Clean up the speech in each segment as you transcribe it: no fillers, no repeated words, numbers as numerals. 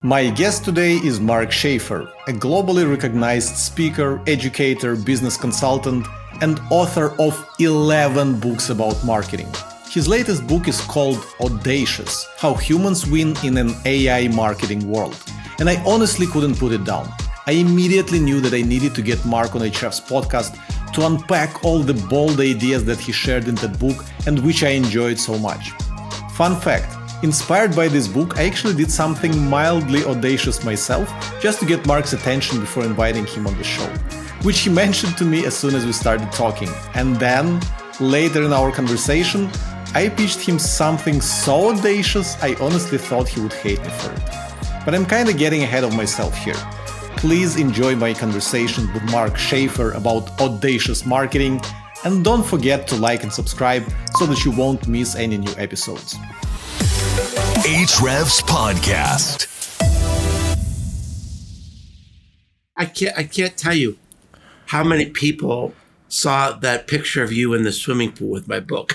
My guest today is Mark Schaefer, a globally recognized speaker, educator, business consultant, and author of 11 books about marketing. His latest book is called Audacious: How Humans Win in an AI Marketing World. And I honestly couldn't put it down. I immediately knew that I needed to get Mark on Ahrefs podcast to unpack all the bold ideas that he shared in that book and which I enjoyed so much. Fun fact, inspired by this book, I actually did something mildly audacious myself just to get Mark's attention before inviting him on the show, which he mentioned to me as soon as we started talking. And then, later in our conversation, I pitched him something so audacious I honestly thought he would hate me for it. But I'm kinda getting ahead of myself here. Please enjoy my conversation with Mark Schaefer about audacious marketing, and don't forget to like and subscribe so that you won't miss any new episodes. Ahrefs podcast. I can't tell you how many people saw that picture of you in the swimming pool with my book.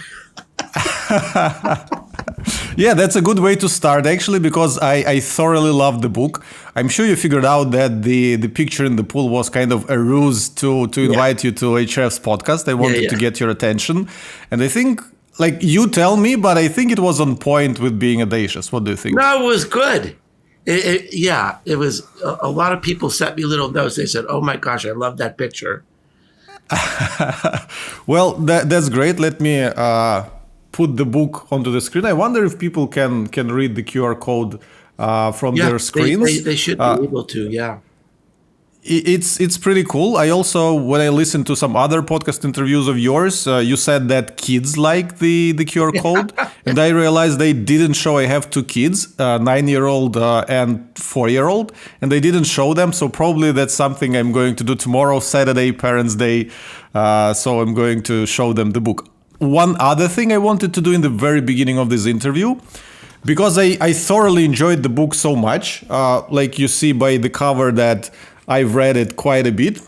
Yeah, that's a good way to start, actually, because I thoroughly love the book. I'm sure you figured out that the picture in the pool was kind of a ruse to invite you to Ahrefs podcast. I wanted to get your attention. And I think, like, you tell me, but I think it was on point with being audacious. What do you think? No, it was good. It was. A lot of people sent me little notes. They said, "Oh my gosh, I love that picture." Well, that's great. Let me put the book onto the screen. I wonder if people can read the QR code from their screens. They should be able to, yeah. It's pretty cool. I also, when I listened to some other podcast interviews of yours, you said that kids like the QR code. And I realized they didn't show. I have two kids, 9-year-old and 4-year-old, and they didn't show them. So probably that's something I'm going to do tomorrow, Saturday, Parents' Day. So I'm going to show them the book. One other thing I wanted to do in the very beginning of this interview, because I thoroughly enjoyed the book so much, like you see by the cover that I've read it quite a bit.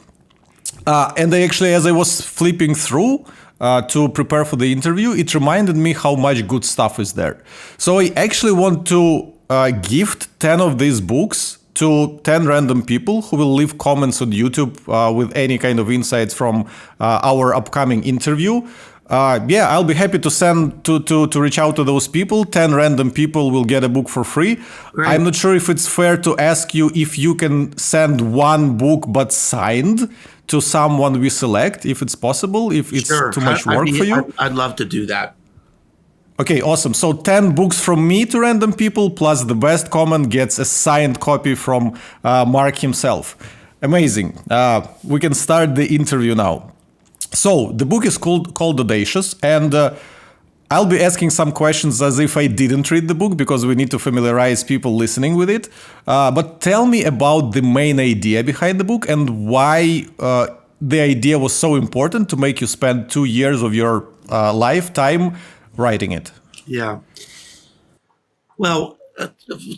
And I actually, as I was flipping through to prepare for the interview, it reminded me how much good stuff is there. So I actually want to gift 10 of these books to 10 random people who will leave comments on YouTube with any kind of insights from our upcoming interview. I'll be happy to send to reach out to those people. 10 random people will get a book for free. Great. I'm not sure if it's fair to ask you if you can send one book but signed to someone we select, if it's possible, if it's too much work for you. I'd love to do that. Okay, awesome. So 10 books from me to random people, plus the best comment gets a signed copy from Mark himself. Amazing. We can start the interview now. So the book is called Audacious, and I'll be asking some questions as if I didn't read the book, because we need to familiarize people listening with it. But tell me about the main idea behind the book and why the idea was so important to make you spend 2 years of your lifetime writing it. Yeah. Well,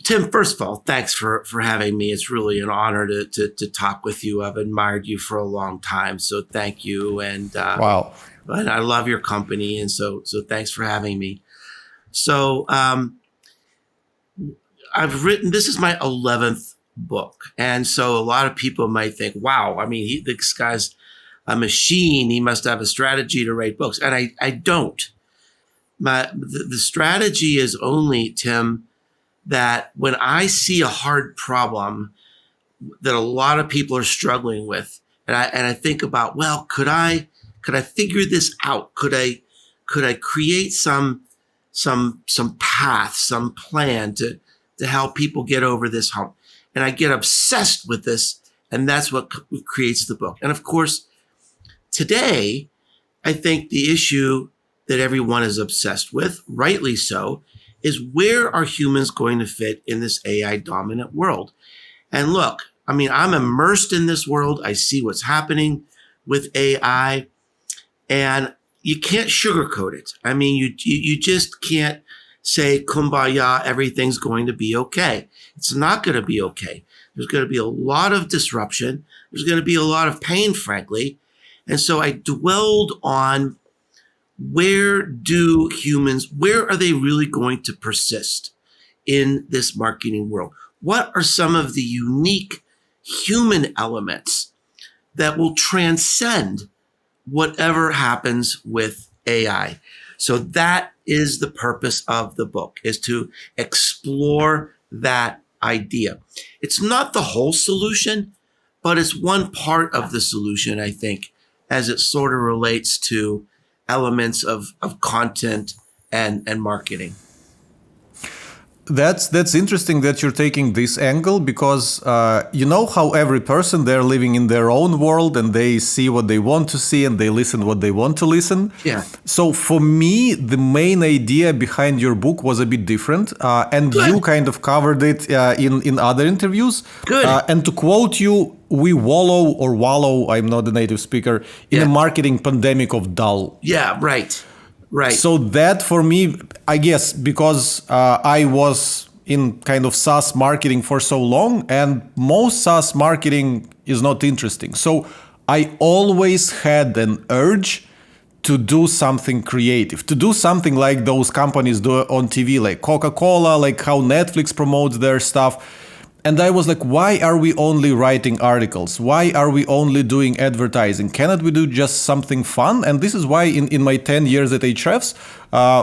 Tim, first of all, thanks for having me. It's really an honor to talk with you. I've admired you for a long time, so thank you. And wow, and I love your company, and so thanks for having me. So I've written. This is my 11th book, and so a lot of people might think, "Wow, I mean, this guy's a machine. He must have a strategy to write books," and I don't. The strategy is only, Tim, that when I see a hard problem that a lot of people are struggling with, and I think about, well, could I figure this out? Could I create some path, some plan to help people get over this hump? And I get obsessed with this, and that's what creates the book. And of course, today, I think the issue that everyone is obsessed with, rightly so, is where are humans going to fit in this AI dominant world? And look, I mean, I'm immersed in this world. I see what's happening with AI, and you can't sugarcoat it. I mean, you just can't say, kumbaya, everything's going to be okay. It's not going to be okay. There's going to be a lot of disruption. There's going to be a lot of pain, frankly. And so I dwelled on where are they really going to persist in this marketing world? what are some of the unique human elements that will transcend whatever happens with AI? So that is the purpose of the book, is to explore that idea. It's not the whole solution, but it's one part of the solution, I think, as it sort of relates to elements of content and marketing. That's interesting that you're taking this angle, because you know how every person, they're living in their own world and they see what they want to see and they listen what they want to listen. Yeah. So for me, the main idea behind your book was a bit different, and Good. you kind of covered it in other interviews. Good. And to quote you, we wallow, I'm not a native speaker, in a marketing pandemic of dull. Yeah, right. Right. So that for me, I guess, because I was in kind of SaaS marketing for so long, and most SaaS marketing is not interesting. So I always had an urge to do something creative, to do something like those companies do on TV, like Coca-Cola, like how Netflix promotes their stuff. And I was like, why are we only writing articles? Why are we only doing advertising? Cannot we do just something fun? And this is why in my 10 years at Ahrefs,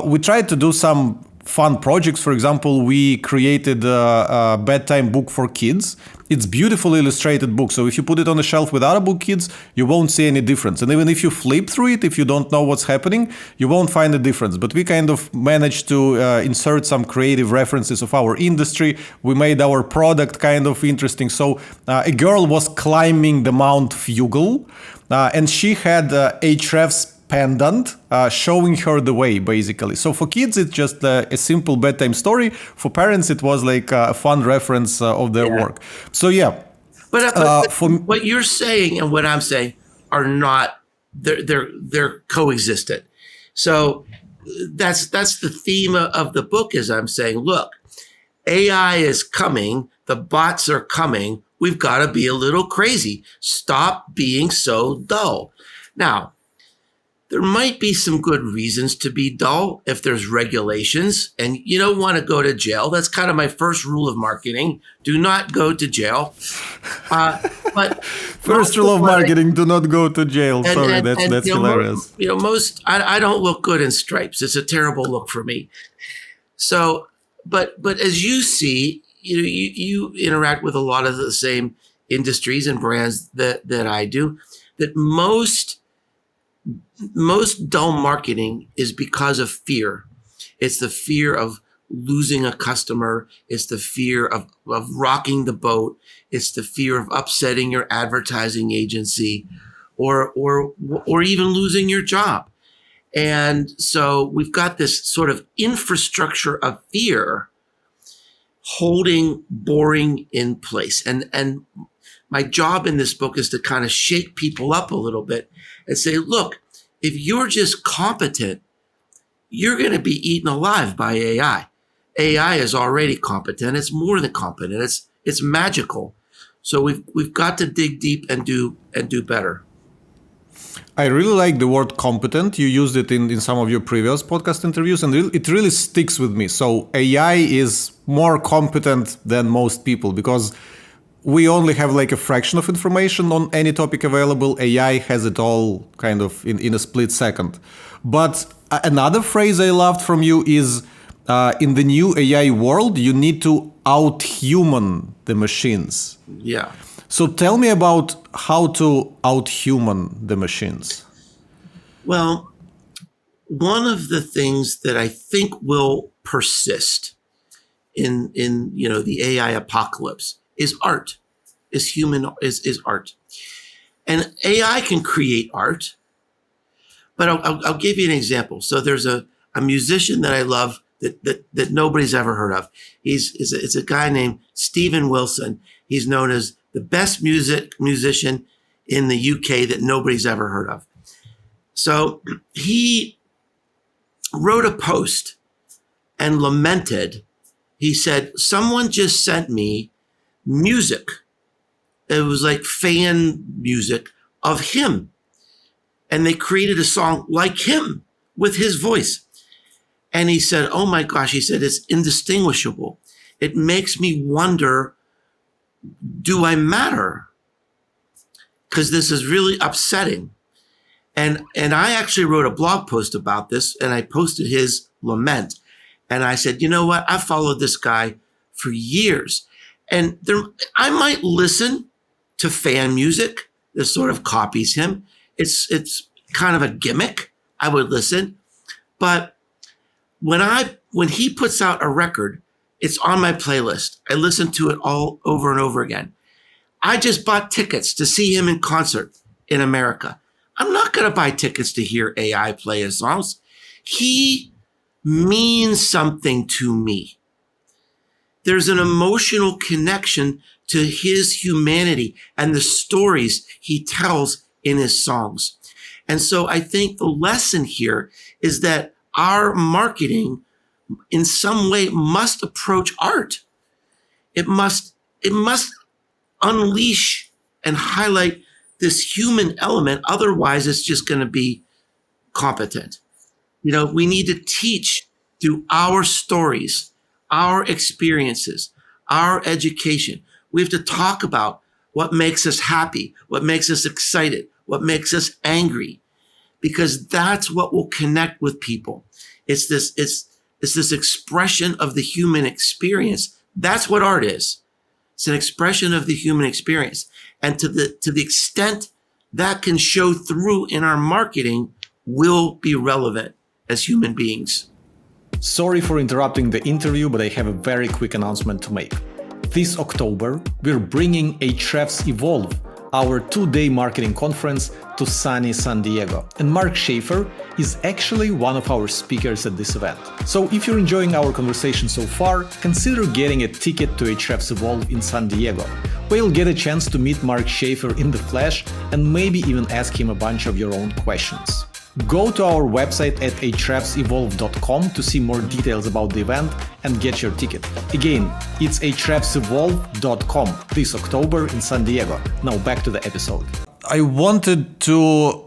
we tried to do some fun projects. For example, we created a bedtime book for kids. It's beautiful illustrated book. So if you put it on a shelf with other book kids, you won't see any difference. And even if you flip through it, if you don't know what's happening, you won't find a difference. But we kind of managed to insert some creative references of our industry. We made our product kind of interesting. So a girl was climbing the Mount Fugle, and she had Ahrefs pendant showing her the way, basically. So for kids, it's just a simple bedtime story. For parents, it was like a fun reference of their work. So yeah. But for what you're saying and what I'm saying are not, they're coexistent. So that's the theme of the book, is I'm saying, look, AI is coming, the bots are coming, we've got to be a little crazy. Stop being so dull. Now, there might be some good reasons to be dull if there's regulations and you don't want to go to jail. That's kind of my first rule of marketing. Do not go to jail. But first rule of marketing, do not go to jail. Sorry, that's hilarious. I don't look good in stripes. It's a terrible look for me. So, but as you see, you interact with a lot of the same industries and brands that I do, that most dull marketing is because of fear. It's the fear of losing a customer. It's the fear of rocking the boat. It's the fear of upsetting your advertising agency or even losing your job. And so we've got this sort of infrastructure of fear holding boring in place. And my job in this book is to kind of shake people up a little bit and say, look, if you're just competent, you're going to be eaten alive by AI. AI is already competent. It's more than competent. It's magical. So we've got to dig deep and do better. I really like the word competent. You used it in some of your previous podcast interviews, and it really sticks with me. So AI is more competent than most people because we only have like a fraction of information on any topic available. AI has it all kind of in a split second. But another phrase I loved from you is in the new AI world, you need to out-human the machines. Yeah. So tell me about how to out-human the machines. Well, one of the things that I think will persist in the AI apocalypse is art, is art. And AI can create art, but I'll give you an example. So there's a musician that I love that nobody's ever heard of. It's a guy named Steven Wilson. He's known as the best musician in the UK that nobody's ever heard of. So he wrote a post and lamented. He said, someone just sent me music. It was like fan music of him. And they created a song like him with his voice. And he said, oh my gosh, he said, it's indistinguishable. it makes me wonder, do I matter? Because this is really upsetting. And I actually wrote a blog post about this, and I posted his lament. And I said, you know what? I followed this guy for years. And I might listen to fan music that sort of copies him. It's kind of a gimmick. I would listen. But when he puts out a record, it's on my playlist. I listen to it all over and over again. I just bought tickets to see him in concert in America. I'm not going to buy tickets to hear AI play his songs. He means something to me. There's an emotional connection to his humanity and the stories he tells in his songs. And so I think the lesson here is that our marketing in some way must approach art. It must unleash and highlight this human element. Otherwise, it's just going to be competent. We need to teach through our stories, our experiences, our education. We have to talk about what makes us happy, what makes us excited, what makes us angry, because that's what will connect with people. It's this expression of the human experience. That's what art is. It's an expression of the human experience. And to the extent that can show through in our marketing, will be relevant as human beings. Sorry for interrupting the interview, but I have a very quick announcement to make. This October, we're bringing Ahrefs Evolve, our 2-day marketing conference, to sunny San Diego. And Mark Schaefer is actually one of our speakers at this event. So if you're enjoying our conversation so far, consider getting a ticket to Ahrefs Evolve in San Diego, where you'll get a chance to meet Mark Schaefer in the flesh and maybe even ask him a bunch of your own questions. Go to our website at ahrefsevolve.com to see more details about the event and get your ticket. Again, it's ahrefsevolve.com this October in San Diego. Now back to the episode. I wanted to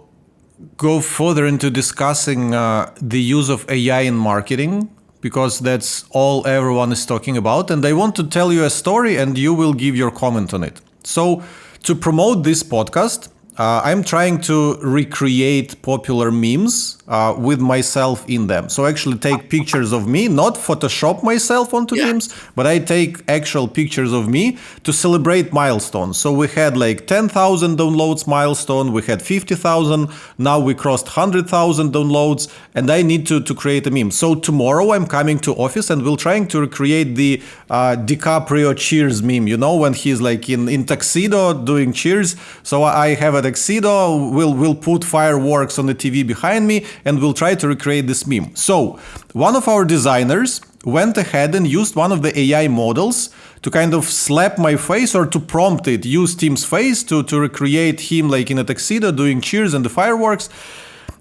go further into discussing the use of AI in marketing, because that's all everyone is talking about. And I want to tell you a story and you will give your comment on it. So to promote this podcast, I'm trying to recreate popular memes with myself in them. So actually take pictures of me, not Photoshop myself onto memes, but I take actual pictures of me to celebrate milestones. So we had like 10,000 downloads milestone, we had 50,000, now we crossed 100,000 downloads, and I need to create a meme. So tomorrow I'm coming to office and we're trying to recreate the DiCaprio Cheers meme, when he's like in tuxedo doing cheers. So I have a tuxedo, we'll put fireworks on the TV behind me, and we'll try to recreate this meme. So one of our designers went ahead and used one of the AI models to kind of slap my face, or to prompt it, use Tim's face to recreate him like in a tuxedo doing cheers and the fireworks.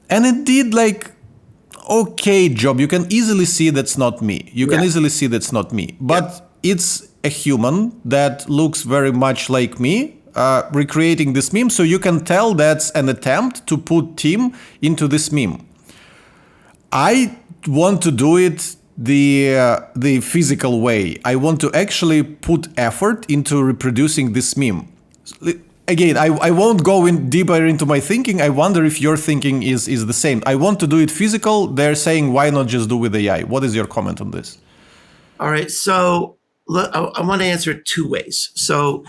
And it did like okay job. You can easily see that's not me. But it's a human that looks very much like me recreating this meme. So you can tell that's an attempt to put Tim into this meme. I want to do it the physical way. I want to actually put effort into reproducing this meme. Again, I won't go in deeper into my thinking. I wonder if your thinking is the same. I want to do it physical. They're saying, why not just do with AI? What is your comment on this? All right. So I want to answer it two ways. So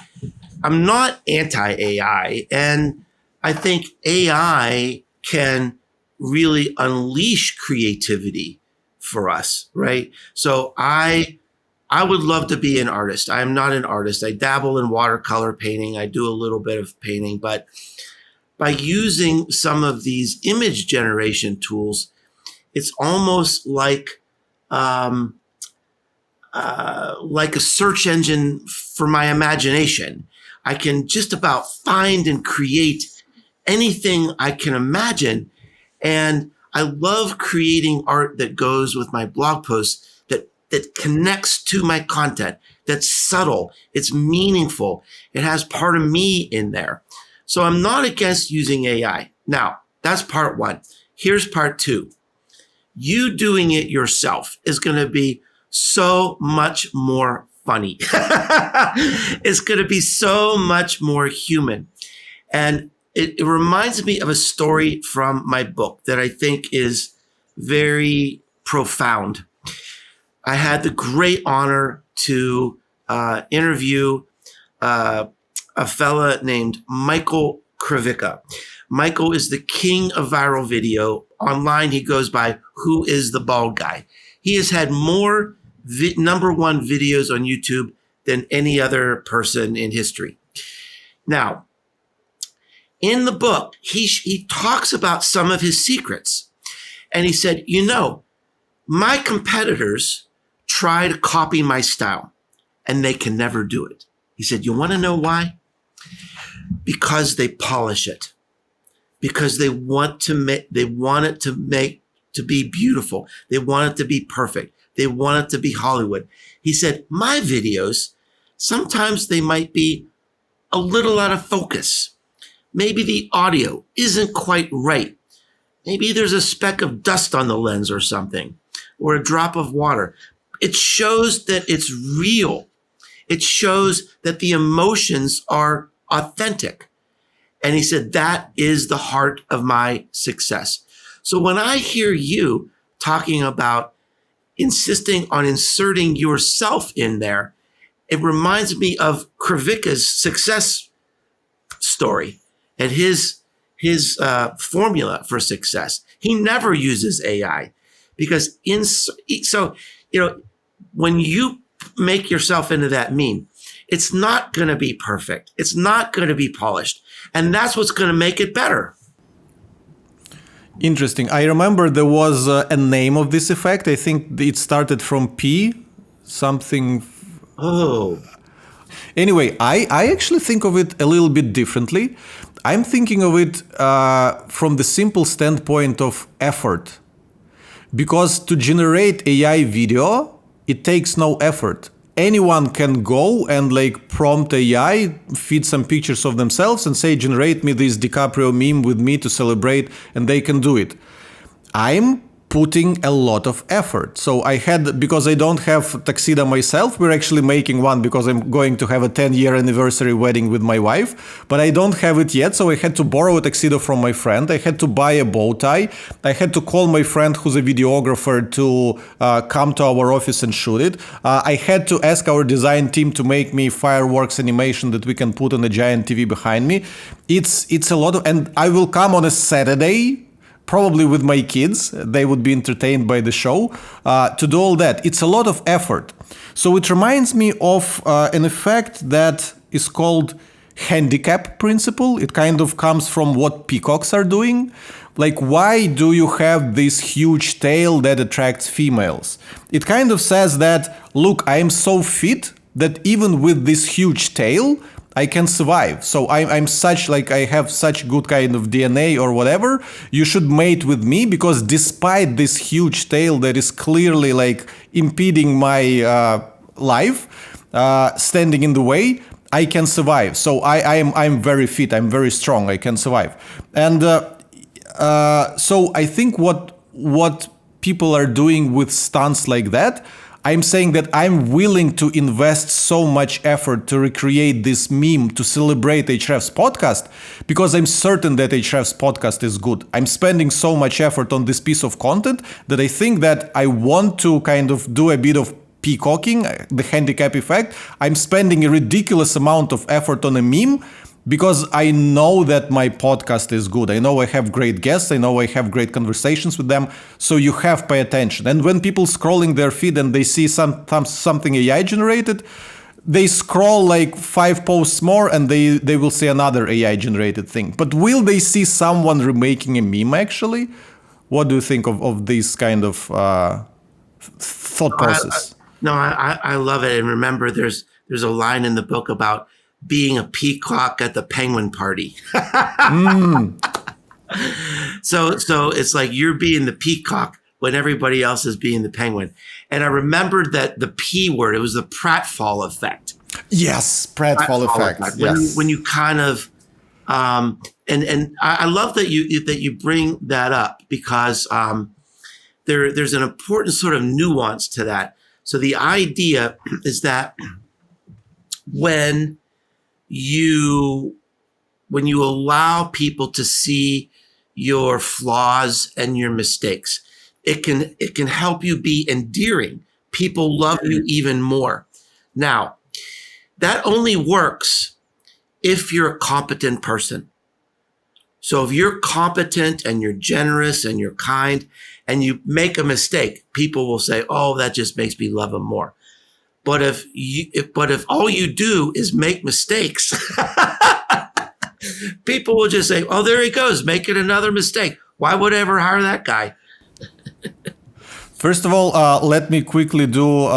I'm not anti-AI, and I think AI can really unleash creativity for us, right? So I would love to be an artist. I am not an artist. I dabble in watercolor painting. I do a little bit of painting, but by using some of these image generation tools, it's almost like a search engine for my imagination. I can just about find and create anything I can imagine. And I love creating art that goes with my blog posts, that connects to my content, that's subtle, it's meaningful, it has part of me in there. So I'm not against using AI. Now, that's part one. Here's part two. You doing it yourself is going to be so much more funny. It's going to be so much more human. And it reminds me of a story from my book that I think is very profound. I had the great honor to interview a fella named Michael Krivicka. Michael is the king of viral video. Online, he goes by Who is the Bald Guy? He has had more number one videos on YouTube than any other person in history. Now, in the book, he talks about some of his secrets. And he said, my competitors try to copy my style and they can never do it. He said, you want to know why? Because they polish it. Because they want it to be beautiful. They want it to be perfect. They want it to be Hollywood. He said, my videos, sometimes they might be a little out of focus. Maybe the audio isn't quite right. Maybe there's a speck of dust on the lens or something, or a drop of water. It shows that it's real. It shows that the emotions are authentic. And he said, that is the heart of my success. So when I hear you talking about insisting on inserting yourself in there, it reminds me of Krivicka's success story and his formula for success. He never uses AI because when you make yourself into that meme, it's not going to be perfect. It's not going to be polished. And that's what's going to make it better. Interesting. I remember there was a name of this effect. I think it started from P, something. Oh. Anyway, I actually think of it a little bit differently. I'm thinking of it from the simple standpoint of effort. Because to generate AI video, it takes no effort. Anyone can go and prompt AI, feed some pictures of themselves and say, generate me this DiCaprio meme with me to celebrate, and they can do it. I'm putting a lot of effort. So because I don't have tuxedo myself, we're actually making one because I'm going to have a 10-year anniversary wedding with my wife, but I don't have it yet. So I had to borrow a tuxedo from my friend. I had to buy a bow tie. I had to call my friend who's a videographer to come to our office and shoot it. I had to ask our design team to make me fireworks animation that we can put on a giant TV behind me. It's a lot of, and I will come on a Saturday, probably with my kids, they would be entertained by the show, to do all that. It's a lot of effort. So it reminds me of an effect that is called handicap principle. It kind of comes from what peacocks are doing. Why do you have this huge tail that attracts females? It kind of says that, look, I am so fit that even with this huge tail, I can survive. So I'm such, I have such good kind of DNA or whatever. You should mate with me because despite this huge tail that is clearly impeding my life, standing in the way, I can survive. So I'm very fit. I'm very strong. I can survive. And so I think what people are doing with stunts like that, I'm saying that I'm willing to invest so much effort to recreate this meme to celebrate Ahrefs podcast because I'm certain that Ahrefs podcast is good. I'm spending so much effort on this piece of content that I think that I want to kind of do a bit of peacocking, the handicap effect. I'm spending a ridiculous amount of effort on a meme because I know that my podcast is good. I know I have great guests. I know I have great conversations with them. So you have to pay attention. And when people scrolling their feed and they see something AI generated, they scroll 5 posts more and they will see another AI generated thing. But will they see someone remaking a meme actually? What do you think of this kind of thought process? I love it. And remember, there's a line in the book about being a peacock at the penguin party. So it's like you're being the peacock when everybody else is being the penguin. And I remembered that the P word, it was the pratfall effect. Yes, pratfall effect. Yes. When you kind of, and I love that you bring that up because there's an important sort of nuance to that. So the idea is that when you allow people to see your flaws and your mistakes. It can help you be endearing. People love you even more. Now, that only works if you're a competent person. So if you're competent and you're generous and you're kind and you make a mistake, people will say, "Oh, that just makes me love them more." But if all you do is make mistakes, people will just say, "Oh, there he goes, making another mistake. Why would I ever hire that guy?" First of all, let me quickly do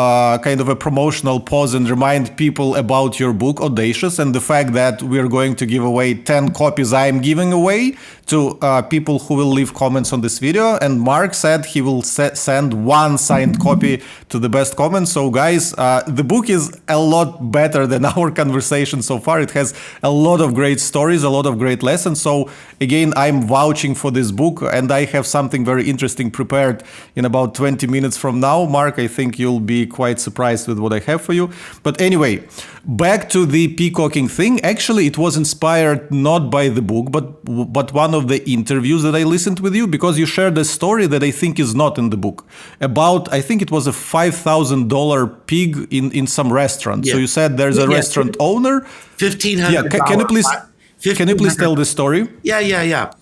kind of a promotional pause and remind people about your book, Audacious, and the fact that we're going to give away 10 copies I'm giving away to people who will leave comments on this video. And Mark said he will send one signed copy to the best comment. So guys, the book is a lot better than our conversation so far. It has a lot of great stories, a lot of great lessons. So again, I'm vouching for this book, and I have something very interesting prepared in about 20 minutes from now. Mark, I think you'll be quite surprised with what I have for you. But anyway, back to the peacocking thing. Actually, it was inspired not by the book, but one of the interviews that I listened with you, because you shared a story that I think is not in the book about, I think it was a $5,000 pig in some restaurant. Yeah. So you said there's a restaurant owner. $1,500. Yeah, can you please tell the story? Yeah.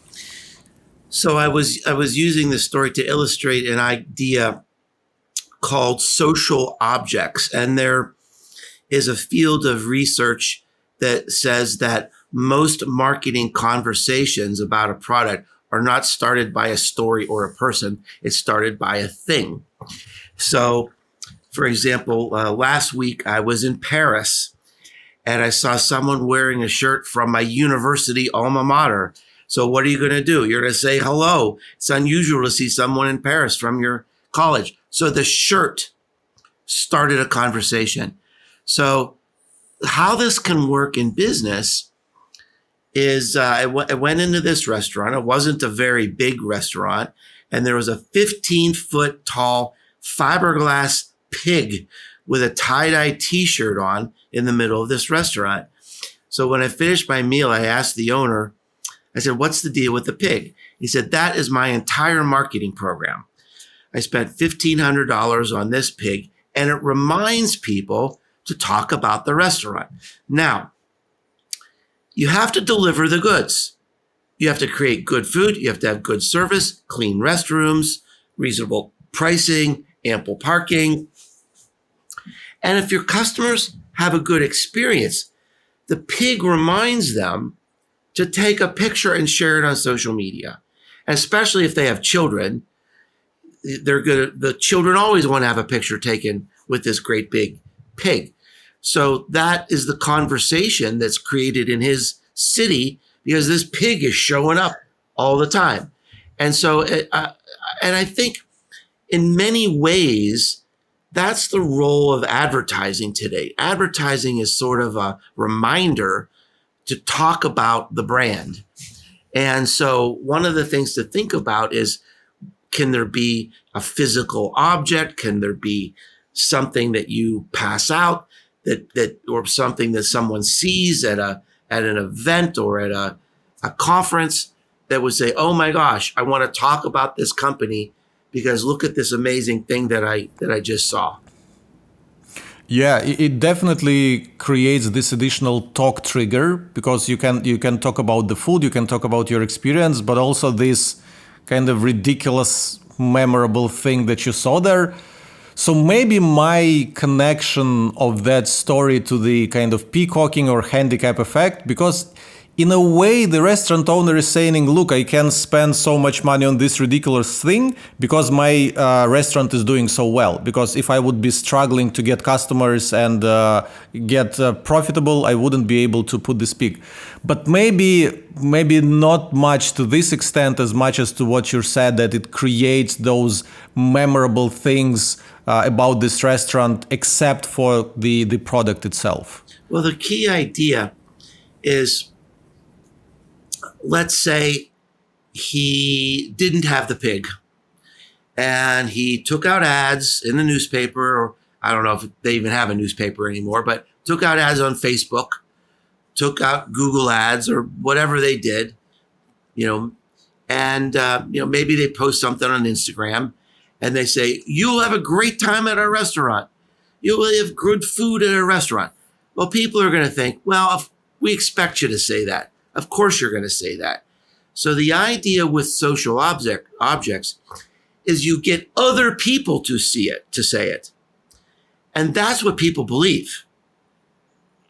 So I was using this story to illustrate an idea called social objects. And there is a field of research that says that most marketing conversations about a product are not started by a story or a person. It's started by a thing. So, for example, last week I was in Paris and I saw someone wearing a shirt from my university alma mater. So what are you going to do? You're going to say hello. It's unusual to see someone in Paris from your college. So the shirt started a conversation. So how this can work in business is I went into this restaurant. It wasn't a very big restaurant. And there was a 15-foot tall fiberglass pig with a tie-dye t-shirt on in the middle of this restaurant. So when I finished my meal, I asked the owner, I said, "What's the deal with the pig?" He said, "That is my entire marketing program. I spent $1,500 on this pig, and it reminds people to talk about the restaurant." Now, you have to deliver the goods. You have to create good food. You have to have good service, clean restrooms, reasonable pricing, ample parking. And if your customers have a good experience, the pig reminds them to take a picture and share it on social media. And especially if they have children, the children always want to have a picture taken with this great big pig. So that is the conversation that's created in his city because this pig is showing up all the time. And so, and I think in many ways, that's the role of advertising today. Advertising is sort of a reminder to talk about the brand. And so one of the things to think about is, can there be a physical object? Can there be something that you pass out that or something that someone sees at an event or at a conference that would say, "Oh my gosh, I want to talk about this company because look at this amazing thing that I just saw." Yeah, it definitely creates this additional talk trigger because you can talk about the food, you can talk about your experience, but also this kind of ridiculous, memorable thing that you saw there. So maybe my connection of that story to the kind of peacocking or handicap effect, because in a way, the restaurant owner is saying, "Look, I can spend so much money on this ridiculous thing because my restaurant is doing so well. Because if I would be struggling to get customers and get profitable, I wouldn't be able to put this pig." But maybe not much to this extent as much as to what you said, that it creates those memorable things about this restaurant, except for the product itself. Well, the key idea is, let's say he didn't have the pig and he took out ads in the newspaper I don't know if they even have a newspaper anymore, but took out ads on Facebook, took out Google ads or whatever they did, and maybe they post something on Instagram and they say, you'll have a great time at our restaurant. You'll have good food at a restaurant. Well, people are going to think, well, we expect you to say that. Of course you're going to say that. So the idea with social objects is you get other people to see it, to say it. And that's what people believe.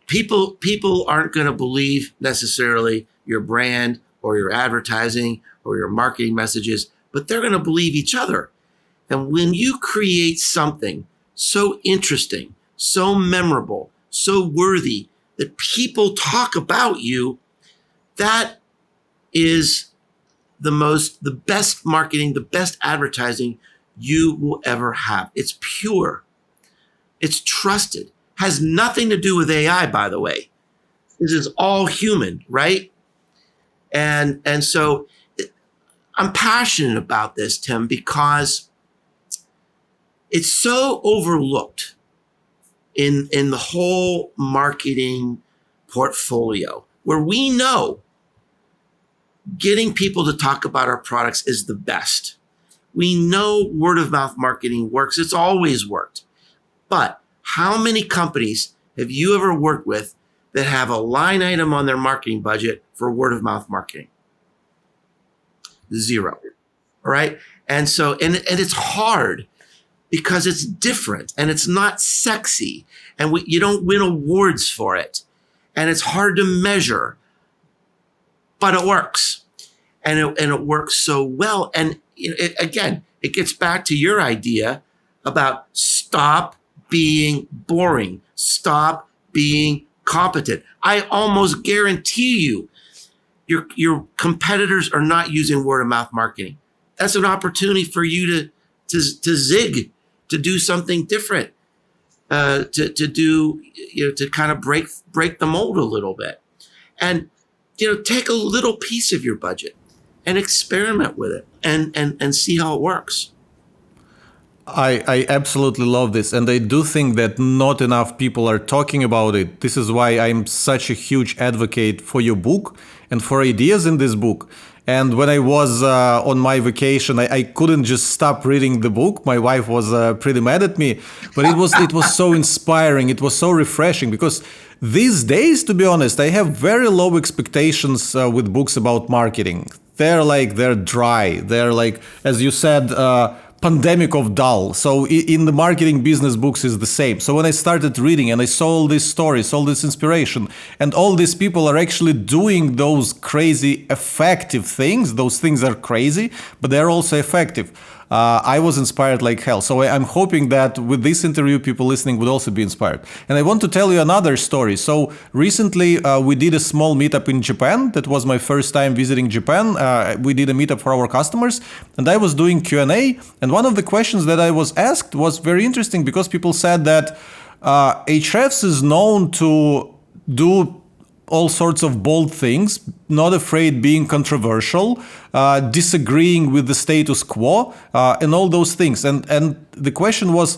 People aren't going to believe necessarily your brand or your advertising or your marketing messages, but they're going to believe each other. And when you create something so interesting, so memorable, so worthy that people talk about you, that is the best marketing, the best advertising you will ever have. It's pure. It's trusted. Has nothing to do with AI, by the way. This is all human, right? And so I'm passionate about this, Tim, because it's so overlooked in the whole marketing portfolio, where we know getting people to talk about our products is the best. We know word of mouth marketing works. It's always worked. But how many companies have you ever worked with that have a line item on their marketing budget for word of mouth marketing? Zero. All right. And so, and it's hard because it's different and it's not sexy and you don't win awards for it. And it's hard to measure, but it works. And it works so well. And it gets back to your idea about stop being boring, stop being competent. I almost guarantee you, your competitors are not using word of mouth marketing. That's an opportunity for you to zig, to do something different, to kind of break the mold a little bit, and take a little piece of your budget and experiment with it and see how it works. I absolutely love this. And I do think that not enough people are talking about it. This is why I'm such a huge advocate for your book and for ideas in this book. And when I was on my vacation, I couldn't just stop reading the book. My wife was pretty mad at me, but it was so inspiring. It was so refreshing because these days, to be honest, I have very low expectations with books about marketing. They're dry. They're like, as you said, pandemic of dull. So in the marketing business, books is the same. So when I started reading and I saw all these stories, all this inspiration, and all these people are actually doing those crazy effective things. Those things are crazy, but they're also effective. I was inspired like hell. So I'm hoping that with this interview, people listening would also be inspired. And I want to tell you another story. So recently, we did a small meetup in Japan. That was my first time visiting Japan. We did a meetup for our customers, and I was doing Q&A. And one of the questions that I was asked was very interesting because people said that Ahrefs is known to do all sorts of bold things, not afraid being controversial, disagreeing with the status quo, and all those things. And the question was,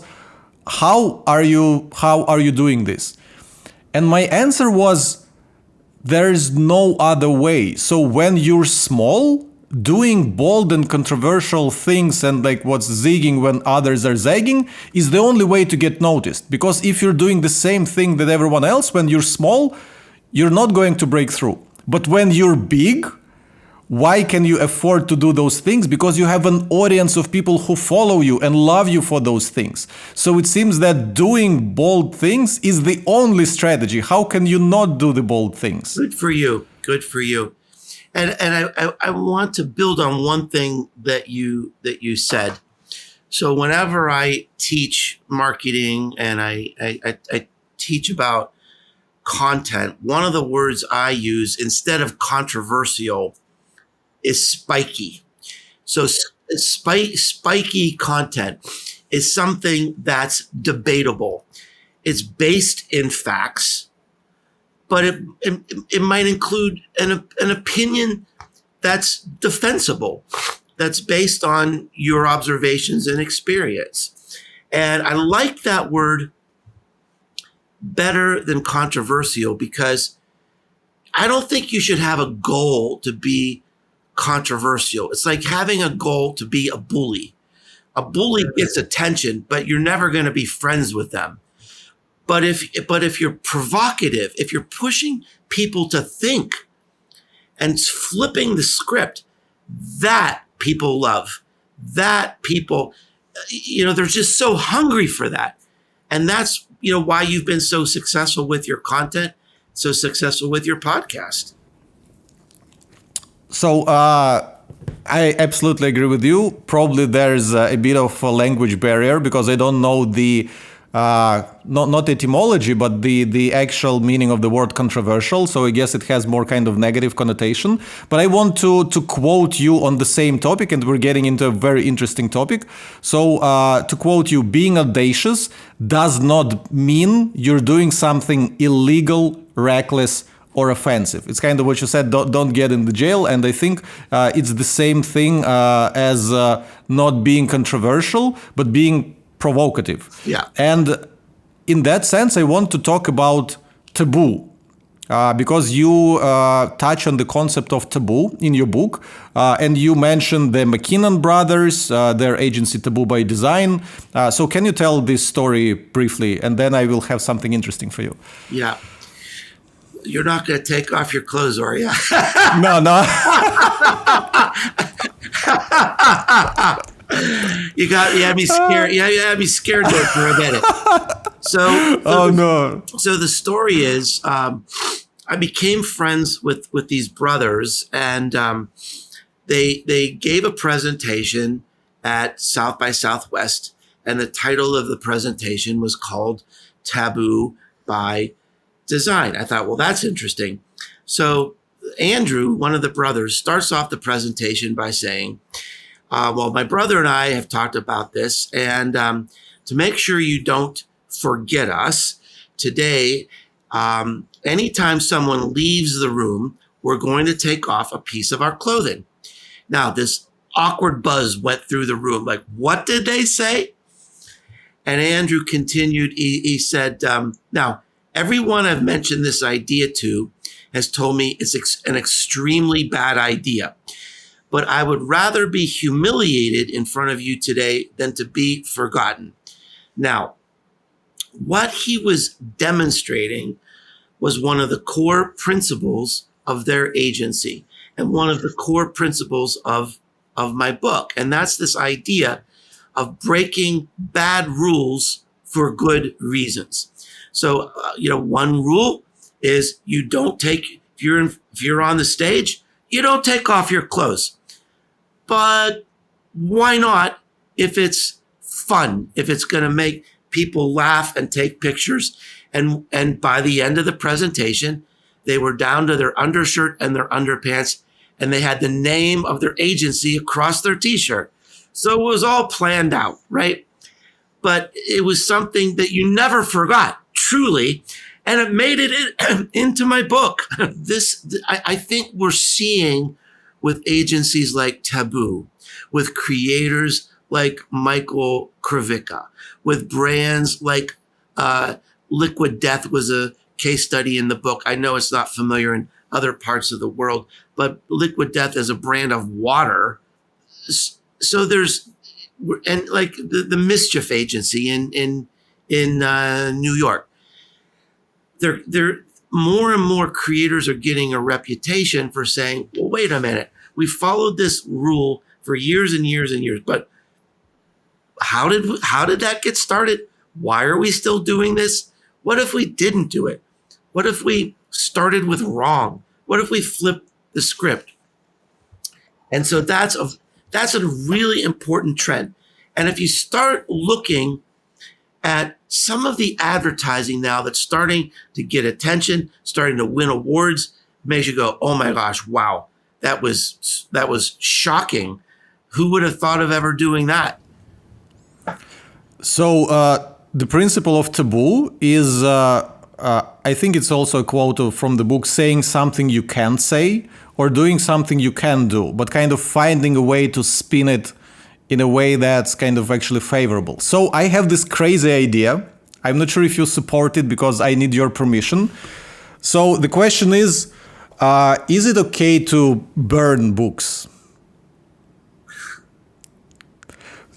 how are you doing this? And my answer was, there is no other way. So when you're small, doing bold and controversial things and like what's zigging when others are zagging is the only way to get noticed. Because if you're doing the same thing that everyone else when you're small, you're not going to break through. But when you're big, why can you afford to do those things? Because you have an audience of people who follow you and love you for those things. So it seems that doing bold things is the only strategy. How can you not do the bold things? Good for you. Good for you. And I want to build on one thing that you said. So whenever I teach marketing and I teach about content, one of the words I use instead of controversial is spiky. So spiky content is something that's debatable. It's based in facts, but it might include an opinion that's defensible, that's based on your observations and experience. And I like that word better than controversial, because I don't think you should have a goal to be controversial. It's like having a goal to be a bully. A bully gets attention, but you're never going to be friends with them. But if you're provocative, if you're pushing people to think and flipping the script, that people love. That people, they're just so hungry for that. And that's, why you've been so successful with your content, so successful with your podcast. So I absolutely agree with you. Probably there's a bit of a language barrier because I don't know the not etymology, but the actual meaning of the word controversial. So I guess it has more kind of negative connotation. But I want to quote you on the same topic, and we're getting into a very interesting topic. So to quote you, being audacious does not mean you're doing something illegal, reckless, or offensive. It's kind of what you said, don't get in the jail. And I think it's the same thing as not being controversial, but being provocative. Yeah. And in that sense, I want to talk about taboo. Because you touch on the concept of taboo in your book, and you mentioned the McKinnon brothers, their agency Taboo by Design. So can you tell this story briefly, and then I will have something interesting for you. Yeah. You're not going to take off your clothes, are you? No. You had me scared. You had me scared there for a minute. So the story is, I became friends with these brothers, and they gave a presentation at South by Southwest, and the title of the presentation was called Taboo by Design. I thought, well, that's interesting. So Andrew, one of the brothers, starts off the presentation by saying, well, my brother and I have talked about this, and to make sure you don't forget us today, anytime someone leaves the room, we're going to take off a piece of our clothing. Now, this awkward buzz went through the room. Like, what did they say? And Andrew continued. He said, now, everyone I've mentioned this idea to has told me it's an extremely bad idea. But I would rather be humiliated in front of you today than to be forgotten. Now, what he was demonstrating was one of the core principles of their agency and one of the core principles of my book. And that's this idea of breaking bad rules for good reasons. So, one rule is you don't take, if you're on the stage, you don't take off your clothes. But why not if it's fun, if it's going to make people laugh and take pictures? And by the end of the presentation, they were down to their undershirt and their underpants, and they had the name of their agency across their t-shirt. So it was all planned out, right? But it was something that you never forgot, truly, and it made it into my book. I think we're seeing with agencies like Taboo, with creators like Michael Kravica, with brands like Liquid Death was a case study in the book. I know it's not familiar in other parts of the world, but Liquid Death is a brand of water. So there's, and like the Mischief Agency in New York. They're more and more creators are getting a reputation for saying, well, wait a minute, we followed this rule for years and years and years, but how did that get started? Why are we still doing this? What if we didn't do it? What if we started with wrong? What if we flipped the script? And so that's a really important trend. And if you start looking at some of the advertising now that's starting to get attention, starting to win awards, makes you go, oh my gosh, wow, that was shocking. Who would have thought of ever doing that? So the principle of taboo is, I think it's also a quote from the book, saying something you can't say or doing something you can do, but kind of finding a way to spin it in a way that's kind of actually favorable. So I have this crazy idea. I'm not sure if you support it because I need your permission. So the question is it okay to burn books?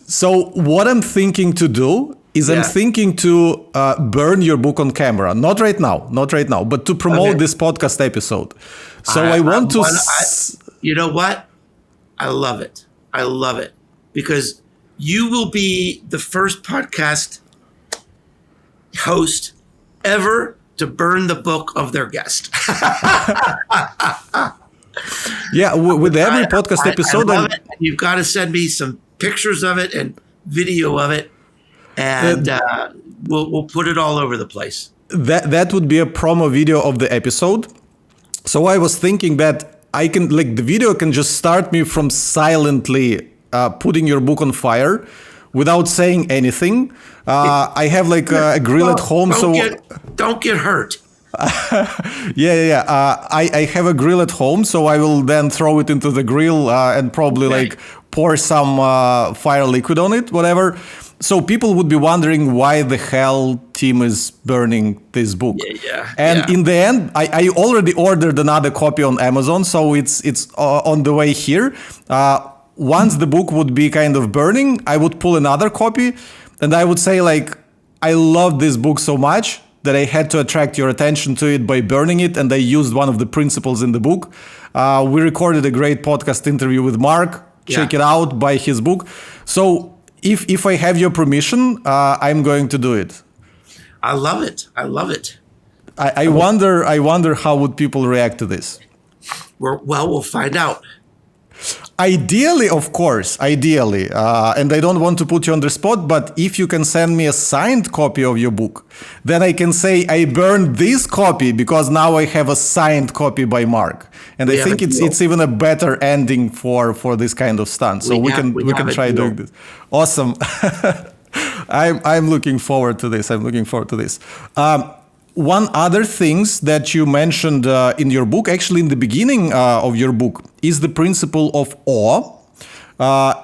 So what I'm thinking to do is I'm thinking to burn your book on camera. Not right now, but to promote this podcast episode. So I want to... you know what? I love it. Because you will be the first podcast host ever to burn the book of their guest. Yeah, with every podcast episode. I love it. You've got to send me some pictures of it and video of it, and we'll put it all over the place. That would be a promo video of the episode. So I was thinking that I can, like, the video can just start me from silently putting your book on fire without saying anything. I have like a grill at home, don't get hurt. I have a grill at home, so I will then throw it into the grill and probably like pour some fire liquid on it, whatever. So people would be wondering why the hell Tim is burning this book. In the end, I already ordered another copy on Amazon, so it's on the way here. Once the book would be kind of burning, I would pull another copy, and I would say, like, I love this book so much that I had to attract your attention to it by burning it, and I used one of the principles in the book. We recorded a great podcast interview with Mark. Check it out, buy his book. So if I have your permission, I'm going to do it. I love it. I wonder how would people react to this. We'll find out. Ideally, of course, and I don't want to put you on the spot, but if you can send me a signed copy of your book, then I can say I burned this copy because now I have a signed copy by Mark. And I think it's even a better ending for this kind of stunt. So we can try doing this. Awesome. I'm looking forward to this. One other things that you mentioned in your book, actually in the beginning of your book, is the principle of awe.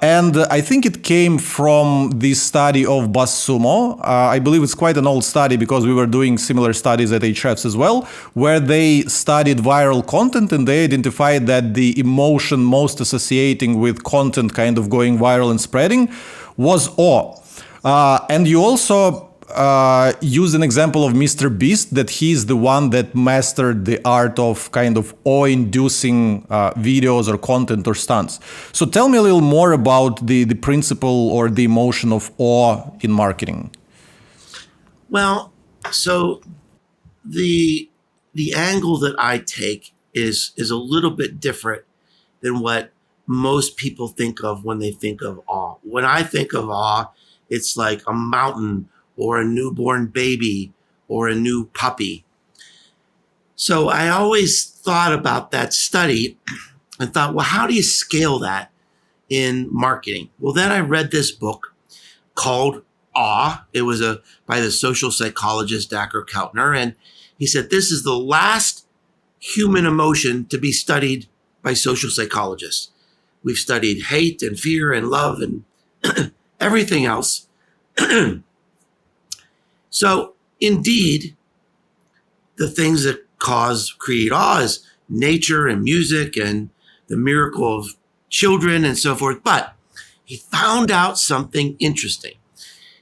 And I think it came from the study of BuzzSumo. I believe it's quite an old study because we were doing similar studies at Ahrefs as well, where they studied viral content and they identified that the emotion most associating with content kind of going viral and spreading was awe. And you also use an example of Mr. Beast, that he's the one that mastered the art of kind of awe-inducing videos or content or stunts. So tell me a little more about the principle or the emotion of awe in marketing. Well, so the angle that I take is a little bit different than what most people think of when they think of awe. When I think of awe, it's like a mountain or a newborn baby or a new puppy. So I always thought about that study and thought, well, how do you scale that in marketing? Well, then I read this book called Awe. It was by the social psychologist Dacher Keltner. And he said, this is the last human emotion to be studied by social psychologists. We've studied hate and fear and love and everything else. So indeed, the things that create awe is nature and music and the miracle of children and so forth. But he found out something interesting.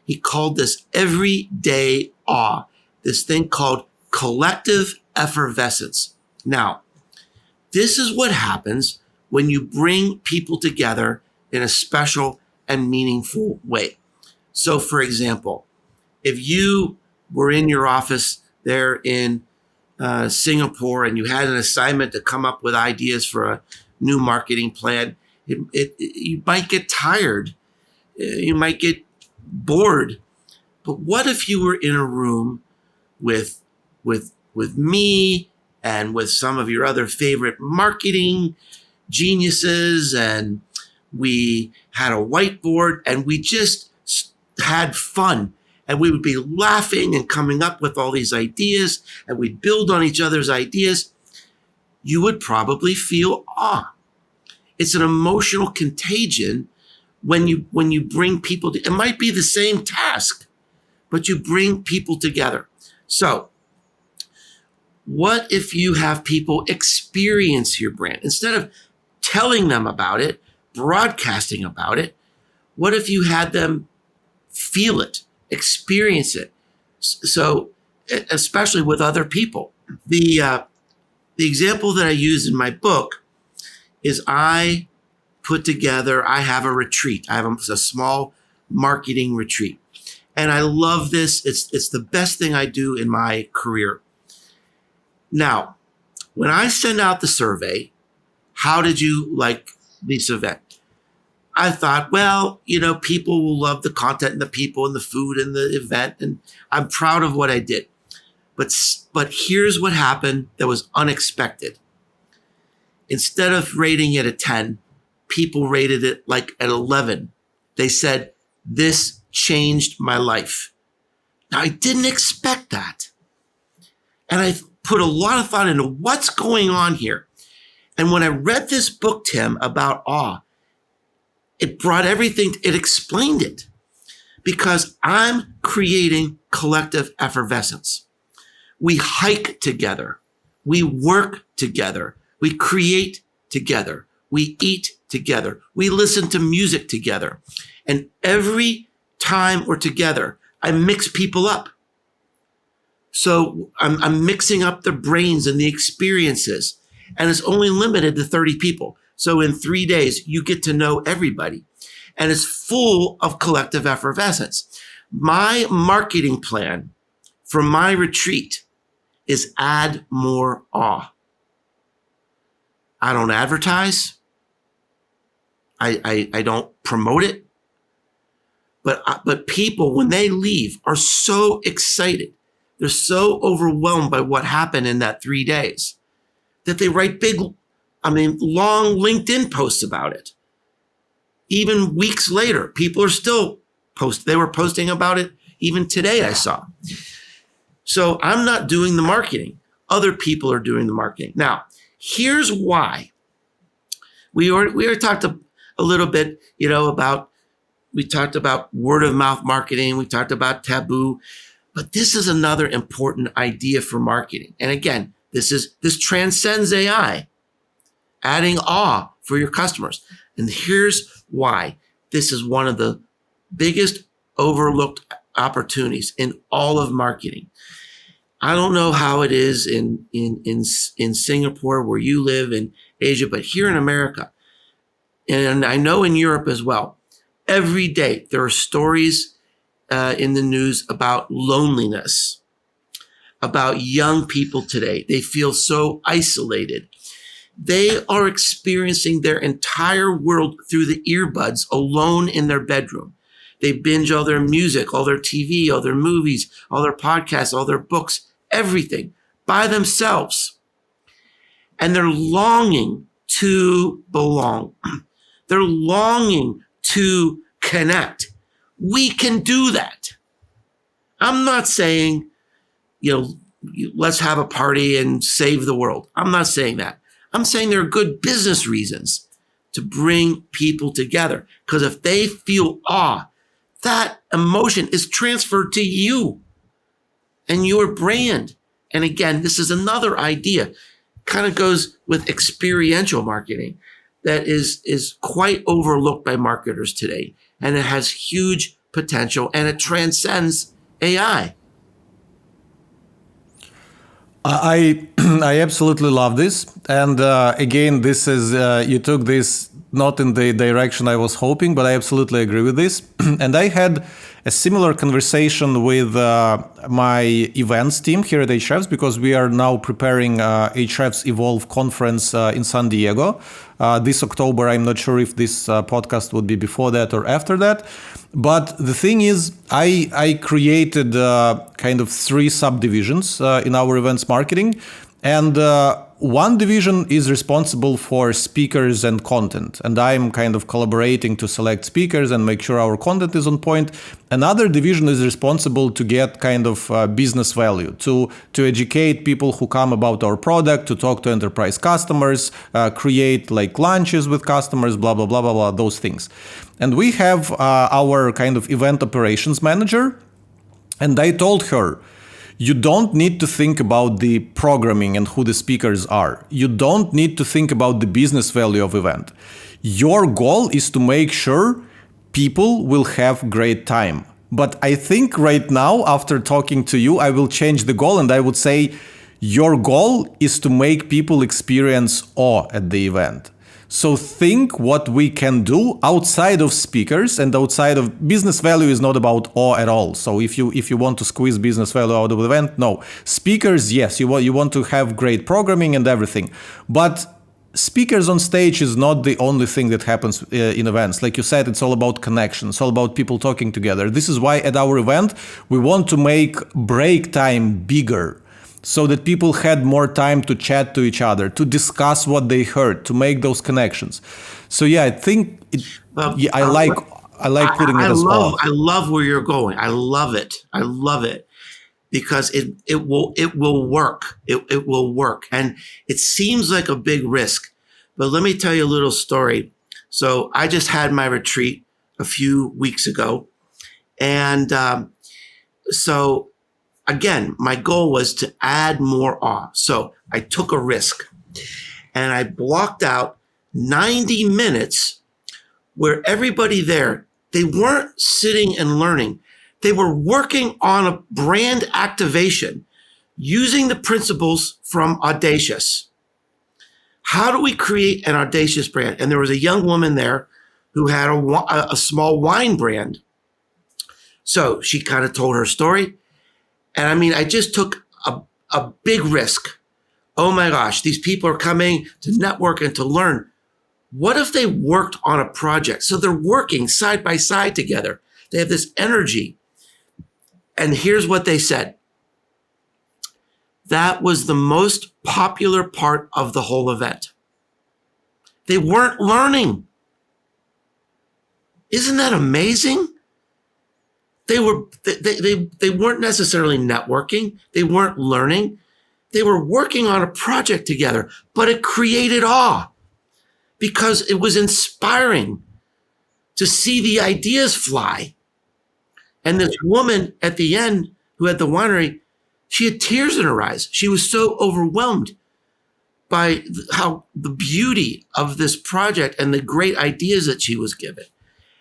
He called this everyday awe, this thing called collective effervescence. Now, this is what happens when you bring people together in a special and meaningful way. So, for example, if you were in your office there in Singapore and you had an assignment to come up with ideas for a new marketing plan, you might get tired. You might get bored. But what if you were in a room with me and with some of your other favorite marketing geniuses, and we had a whiteboard and we just had fun? And we would be laughing and coming up with all these ideas, and we'd build on each other's ideas. You would probably feel awe. It's an emotional contagion when you bring people, it might be the same task, but you bring people together. So what if you have people experience your brand instead of telling them about it, broadcasting about it? What if you had them feel it, experience it? So, especially with other people. The example that I use in my book is I have a retreat. I have a small marketing retreat. And I love this. It's the best thing I do in my career. Now, when I send out the survey, how did you like this event? I thought, well, people will love the content and the people and the food and the event, and I'm proud of what I did. But here's what happened that was unexpected. Instead of rating it a 10, people rated it like at 11. They said, this changed my life. Now, I didn't expect that. And I put a lot of thought into what's going on here. And when I read this book, Tim, about awe, it brought everything, it explained it. Because I'm creating collective effervescence. We hike together. We work together. We create together. We eat together. We listen to music together. And every time we're together, I mix people up. So I'm mixing up the brains and the experiences. And it's only limited to 30 people. So in 3 days, you get to know everybody. And it's full of collective effervescence. My marketing plan for my retreat is add more awe. I don't advertise. I don't promote it. But people, when they leave, are so excited. They're so overwhelmed by what happened in that 3 days that they write long LinkedIn posts about it. Even weeks later, people are still they were posting about it even today, I saw. So I'm not doing the marketing. Other people are doing the marketing. Now, here's why. We already talked a little bit, we talked about word of mouth marketing. We talked about taboo, but this is another important idea for marketing. And again, this transcends AI, adding awe for your customers. And here's why this is one of the biggest overlooked opportunities in all of marketing. I don't know how it is in Singapore where you live, in Asia, but here in America, and I know in Europe as well, every day there are stories in the news about loneliness, about young people today. They feel so isolated. They are experiencing their entire world through the earbuds alone in their bedroom. They binge all their music, all their TV, all their movies, all their podcasts, all their books, everything by themselves. And they're longing to belong. They're longing to connect. We can do that. I'm not saying, let's have a party and save the world. I'm not saying that. I'm saying there are good business reasons to bring people together. Because if they feel awe, that emotion is transferred to you and your brand. And again, this is another idea, kind of goes with experiential marketing that is quite overlooked by marketers today. And it has huge potential and it transcends AI. I absolutely love this. And again, this is, you took this not in the direction I was hoping, but I absolutely agree with this. And I had a similar conversation with my events team here at Ahrefs, because we are now preparing Ahrefs Evolve conference in San Diego this October. I'm not sure if this podcast would be before that or after that. But the thing is, I created kind of 3 subdivisions in our events marketing. And one division is responsible for speakers and content, and I'm kind of collaborating to select speakers and make sure our content is on point. Another division is responsible to get kind of business value, to educate people who come about our product, to talk to enterprise customers, create like lunches with customers, blah, blah, blah, blah, blah, those things. And we have our kind of event operations manager, and I told her, you don't need to think about the programming and who the speakers are. You don't need to think about the business value of event. Your goal is to make sure people will have great time. But I think right now, after talking to you, I will change the goal and I would say your goal is to make people experience awe at the event. So think what we can do outside of speakers and outside of business value is not about awe at all. So if you want to squeeze business value out of the event, no. Speakers, yes, you want to have great programming and everything. But speakers on stage is not the only thing that happens in events. Like you said, it's all about connection. It's all about people talking together. This is why at our event, we want to make break time bigger, so that people had more time to chat to each other, to discuss what they heard, to make those connections. So yeah, I think I like putting it as well. I love where you're going. I love it. I love it because it will work. It will work, and it seems like a big risk. But let me tell you a little story. So I just had my retreat a few weeks ago, and so. Again, my goal was to add more awe. So I took a risk and I blocked out 90 minutes where everybody there, they weren't sitting and learning. They were working on a brand activation using the principles from Audacious. How do we create an audacious brand? And there was a young woman there who had a small wine brand. So she kind of told her story. And I mean, I just took a big risk. Oh my gosh, these people are coming to network and to learn. What if they worked on a project? So they're working side by side together. They have this energy. And here's what they said. That was the most popular part of the whole event. They weren't learning. Isn't that amazing? They weren't necessarily networking. They weren't learning. They were working on a project together, but it created awe because it was inspiring to see the ideas fly. And this woman at the end who had the winery, she had tears in her eyes. She was so overwhelmed by how the beauty of this project and the great ideas that she was given.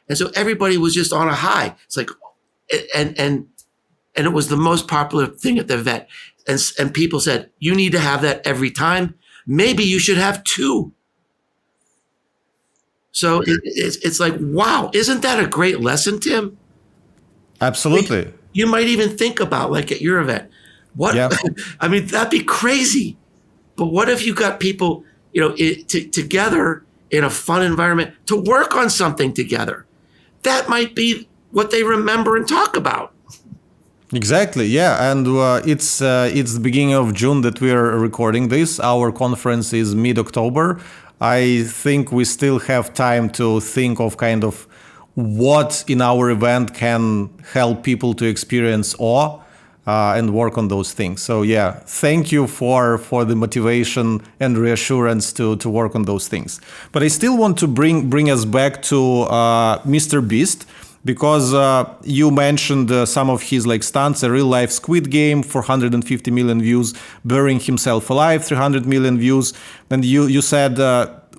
And so everybody was just on a high. It's like, and it was the most popular thing at the event. And people said, you need to have that every time. Maybe you should have two. So it's like, wow, isn't that a great lesson, Tim? Absolutely. You might even think about, like at your event, what? Yeah. I mean, that'd be crazy. But what if you got people, together in a fun environment to work on something together? That might be what they remember and talk about. Exactly, yeah, and it's the beginning of June that we are recording this. Our conference is mid-October. I think we still have time to think of kind of what in our event can help people to experience awe and work on those things. So yeah, thank you for the motivation and reassurance to work on those things. But I still want to bring us back to Mr. Beast, because you mentioned some of his like stunts, a real life Squid Game, 450 million views, burying himself alive, 300 million views. And you said,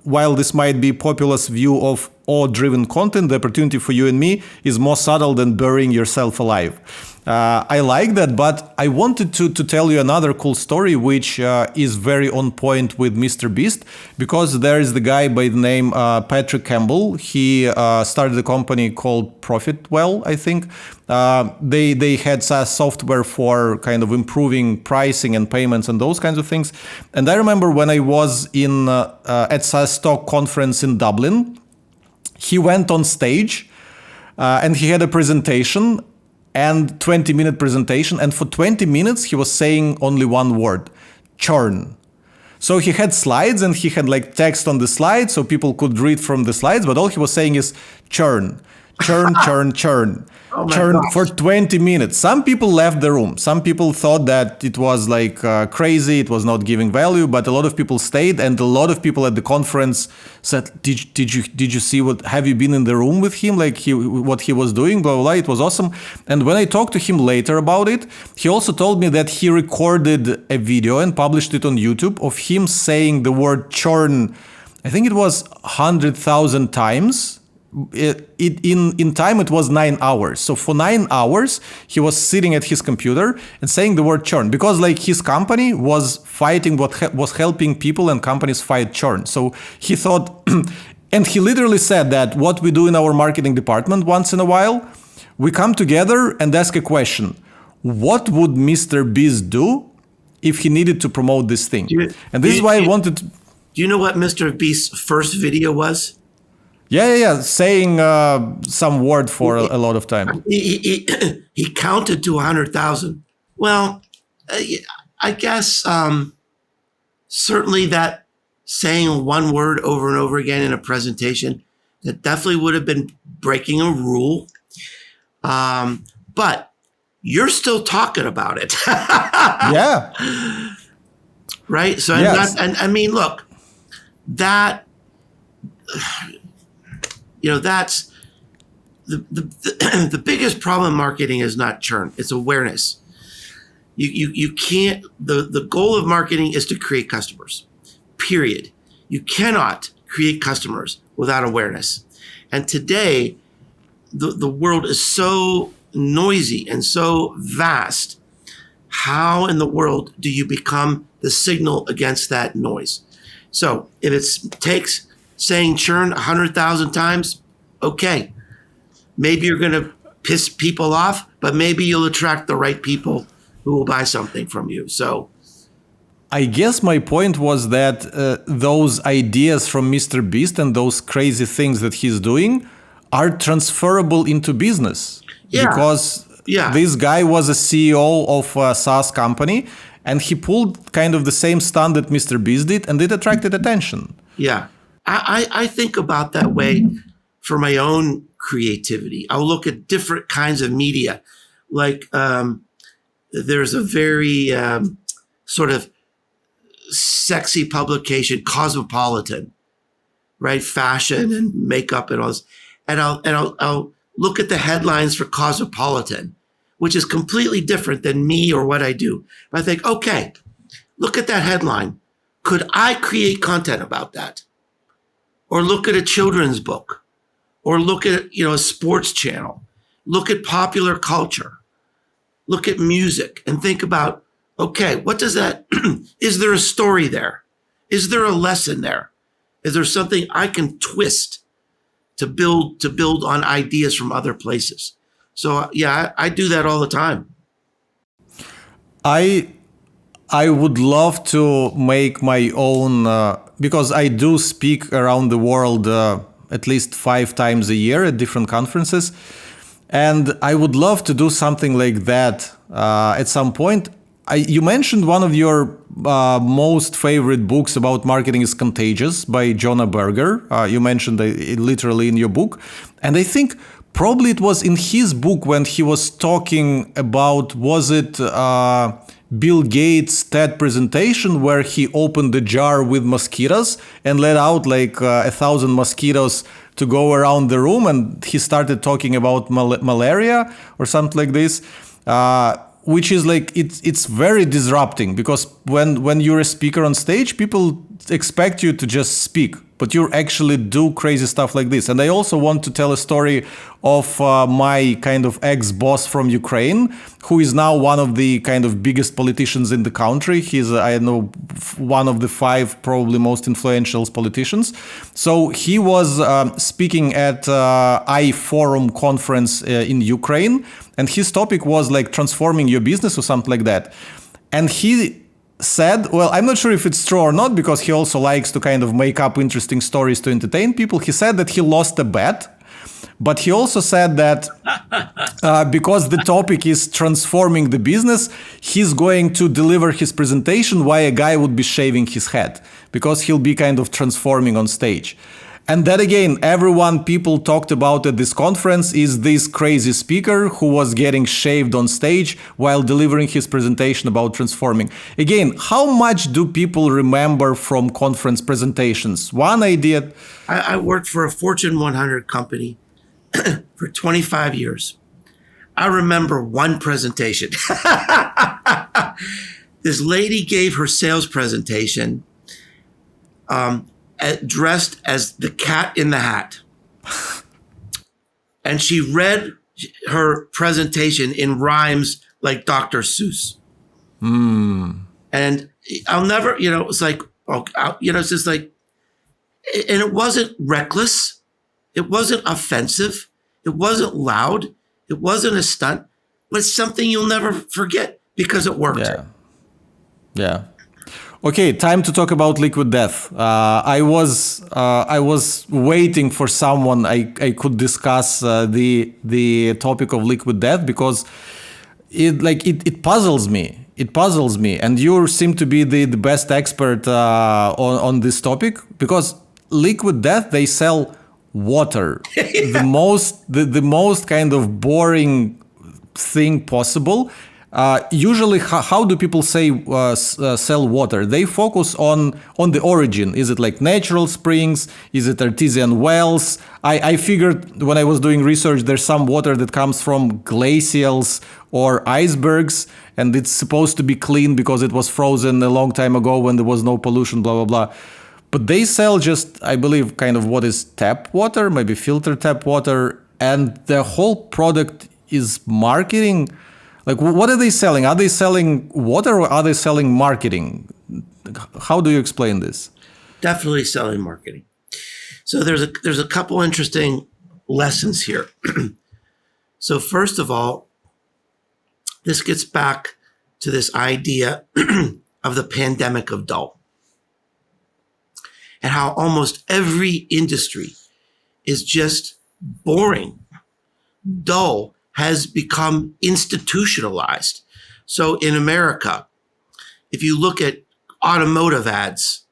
while this might be populous view of awe-driven content, the opportunity for you and me is more subtle than burying yourself alive. I like that, but I wanted to tell you another cool story, which is very on point with Mr. Beast, because there is the guy by the name Patrick Campbell. He started a company called Profitwell, I think. They had SaaS software for kind of improving pricing and payments and those kinds of things. And I remember when I was at SaaS Stock conference in Dublin, he went on stage and he had a presentation, and 20-minute presentation, and for 20 minutes he was saying only one word: churn. So he had slides and he had like text on the slides so people could read from the slides, but all he was saying is churn, churn, churn, churn. Oh my Churn gosh. for 20 minutes. Some people left the room. Some people thought that it was like crazy, it was not giving value, but a lot of people stayed, and a lot of people at the conference said, did you see what, have you been in the room with him, like what he was doing, blah, blah, blah. It was awesome. And when I talked to him later about it, he also told me that he recorded a video and published it on YouTube of him saying the word churn, I think it was 100,000 times. In time it was 9 hours. So for 9 hours he was sitting at his computer and saying the word churn, because like his company was fighting was helping people and companies fight churn. So he thought and he literally said that what we do in our marketing department once in a while, we come together and ask a question: what would Mr. Beast do if he needed to promote this thing? And this is why I wanted to... Do you know what Mr. Beast's first video was? Yeah. Saying some word for a lot of time. He counted to 100,000. Well, I guess certainly that saying one word over and over again in a presentation, that definitely would have been breaking a rule. But you're still talking about it. Yeah. Right? So Yes. I mean, look, that... that's the biggest problem in marketing is not churn. It's awareness. You can't, the goal of marketing is to create customers, period. You cannot create customers without awareness. And today, the world is so noisy and so vast. How in the world do you become the signal against that noise? So if it takes saying churn 100,000 times, okay. Maybe you're going to piss people off, but maybe you'll attract the right people who will buy something from you. So I guess my point was that those ideas from Mr. Beast and those crazy things that he's doing are transferable into business. Yeah. Because this guy was a CEO of a SaaS company, and he pulled kind of the same stunt that Mr. Beast did, and it attracted attention. Yeah. I think about that way for my own creativity. I'll look at different kinds of media. Like there's a very sort of sexy publication, Cosmopolitan, right? Fashion and makeup and all this. And I'll look at the headlines for Cosmopolitan, which is completely different than me or what I do. But I think, okay, look at that headline. Could I create content about that? Or look at a children's book, or look at a sports channel, look at popular culture, look at music, and think about, okay, what does that? Is there a story there? Is there a lesson there? Is there something I can twist to build on ideas from other places? So yeah, I do that all the time. I would love to make my own, because I do speak around the world at least 5 times a year at different conferences. And I would love to do something like that at some point. You mentioned one of your most favorite books about marketing is Contagious by Jonah Berger. You mentioned it literally in your book. And I think probably it was in his book when he was talking about, was it Bill Gates' TED presentation where he opened the jar with mosquitoes and let out like 1,000 mosquitoes to go around the room, and he started talking about malaria or something like this, which is like, it's very disrupting, because when you're a speaker on stage, people expect you to just speak, but you actually do crazy stuff like this. And I also want to tell a story of my kind of ex-boss from Ukraine, who is now one of the kind of biggest politicians in the country. He's, I know, one of the 5 probably most influential politicians. So he was speaking at iForum conference in Ukraine, and his topic was like transforming your business or something like that. And he said, well, I'm not sure if it's true or not, because he also likes to kind of make up interesting stories to entertain people. He said that he lost a bet, But he also said that because the topic is transforming the business, he's going to deliver his presentation while a guy would be shaving his head, because he'll be kind of transforming on stage. And that again, people talked about at this conference is this crazy speaker who was getting shaved on stage while delivering his presentation about transforming. Again, how much do people remember from conference presentations? One idea. I worked for a Fortune 100 company for 25 years. I remember one presentation. This lady gave her sales presentation dressed as the cat in the hat. And she read her presentation in rhymes like Dr. Seuss. And I'll never, it's like, it's just like, and it wasn't reckless. It wasn't offensive. It wasn't loud. It wasn't a stunt. But it's something you'll never forget because it worked. Yeah. Okay, time to talk about Liquid Death. I was waiting for someone I could discuss the topic of Liquid Death, because it puzzles me. It puzzles me, and you seem to be the best expert on this topic, because Liquid Death, they sell water, the most kind of boring thing possible. Usually, how do people sell water? They focus on the origin. Is it like natural springs? Is it artesian wells? I figured when I was doing research, there's some water that comes from glaciers or icebergs, and it's supposed to be clean because it was frozen a long time ago when there was no pollution, blah, blah, blah. But they sell just, I believe, kind of what is tap water, maybe filtered tap water, and the whole product is marketing. Like, what are they selling? Are they selling water, or are they selling marketing? How do you explain this? Definitely selling marketing. So there's a couple interesting lessons here. So first of all, this gets back to this idea of the pandemic of dull, and how almost every industry is just boring, dull, has become institutionalized. So in America, if you look at automotive ads,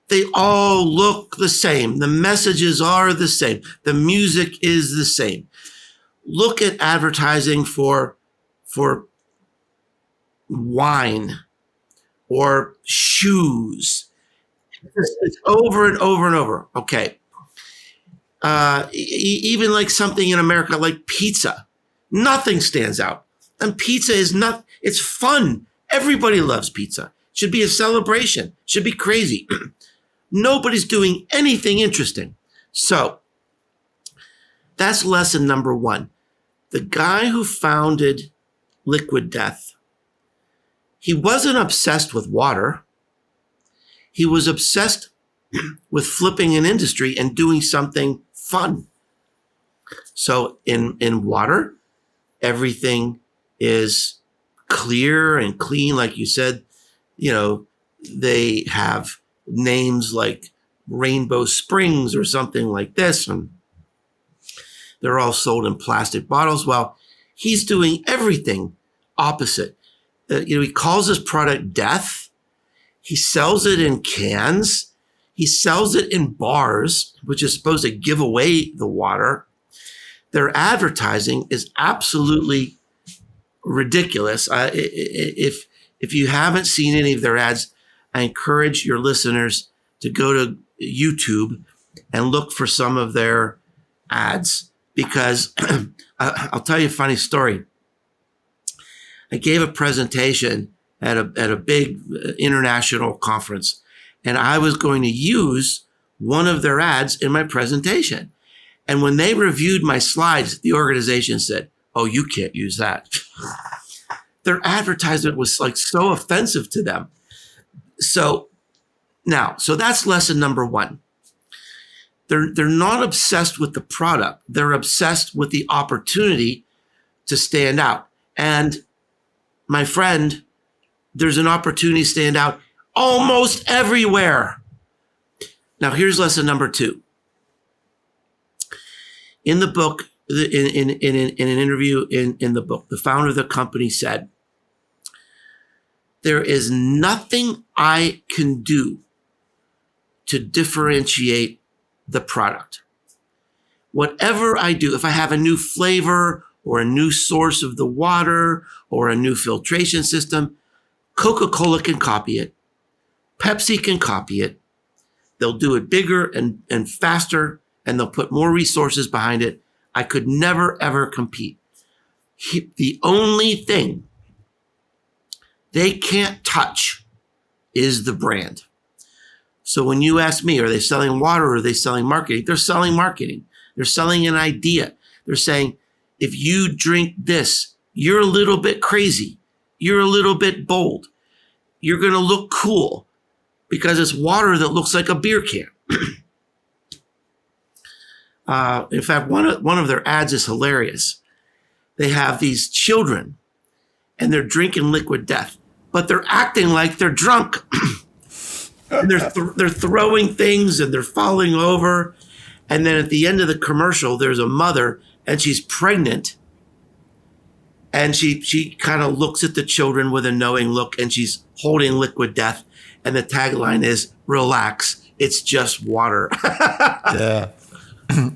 they all look the same. The messages are the same. The music is the same. Look at advertising for wine or shoes. It's over and over and over. Okay. Even like something in America like pizza. Nothing stands out. And pizza is not, it's fun. Everybody loves pizza. Should be a celebration. Should be crazy. Nobody's doing anything interesting. So that's lesson number one. The guy who founded Liquid Death, he wasn't obsessed with water. He was obsessed with flipping an industry and doing something fun. So in water, everything is clear and clean. Like you said, they have names like Rainbow Springs or something like this, and they're all sold in plastic bottles. Well, he's doing everything opposite. He calls his product Death. He sells it in cans. He sells it in bars, which is supposed to give away the water. Their advertising is absolutely ridiculous. If you haven't seen any of their ads, I encourage your listeners to go to YouTube and look for some of their ads, because I'll tell you a funny story. I gave a presentation at a big international conference, and I was going to use one of their ads in my presentation. And when they reviewed my slides, the organization said, "Oh, you can't use that." Their advertisement was like so offensive to them. So that's lesson number one. They're not obsessed with the product. They're obsessed with the opportunity to stand out. And my friend, there's an opportunity to stand out almost everywhere. Now, here's lesson number two. In the book, in an interview in the book, the founder of the company said, "There is nothing I can do to differentiate the product. Whatever I do, if I have a new flavor or a new source of the water or a new filtration system, Coca-Cola can copy it. Pepsi can copy it. They'll do it bigger and faster, and they'll put more resources behind it. I could never, ever compete. The only thing they can't touch is the brand." So when you ask me, are they selling water or are they selling marketing? They're selling marketing. They're selling an idea. They're saying, if you drink this, you're a little bit crazy. You're a little bit bold. You're going to look cool because it's water that looks like a beer can. In fact, one of their ads is hilarious. They have these children and they're drinking liquid death, but they're acting like they're drunk. And they're throwing things and they're falling over. And then at the end of the commercial, there's a mother and she's pregnant. And she kind of looks at the children with a knowing look and she's holding liquid death. And the tagline is, "Relax, it's just water." Yeah.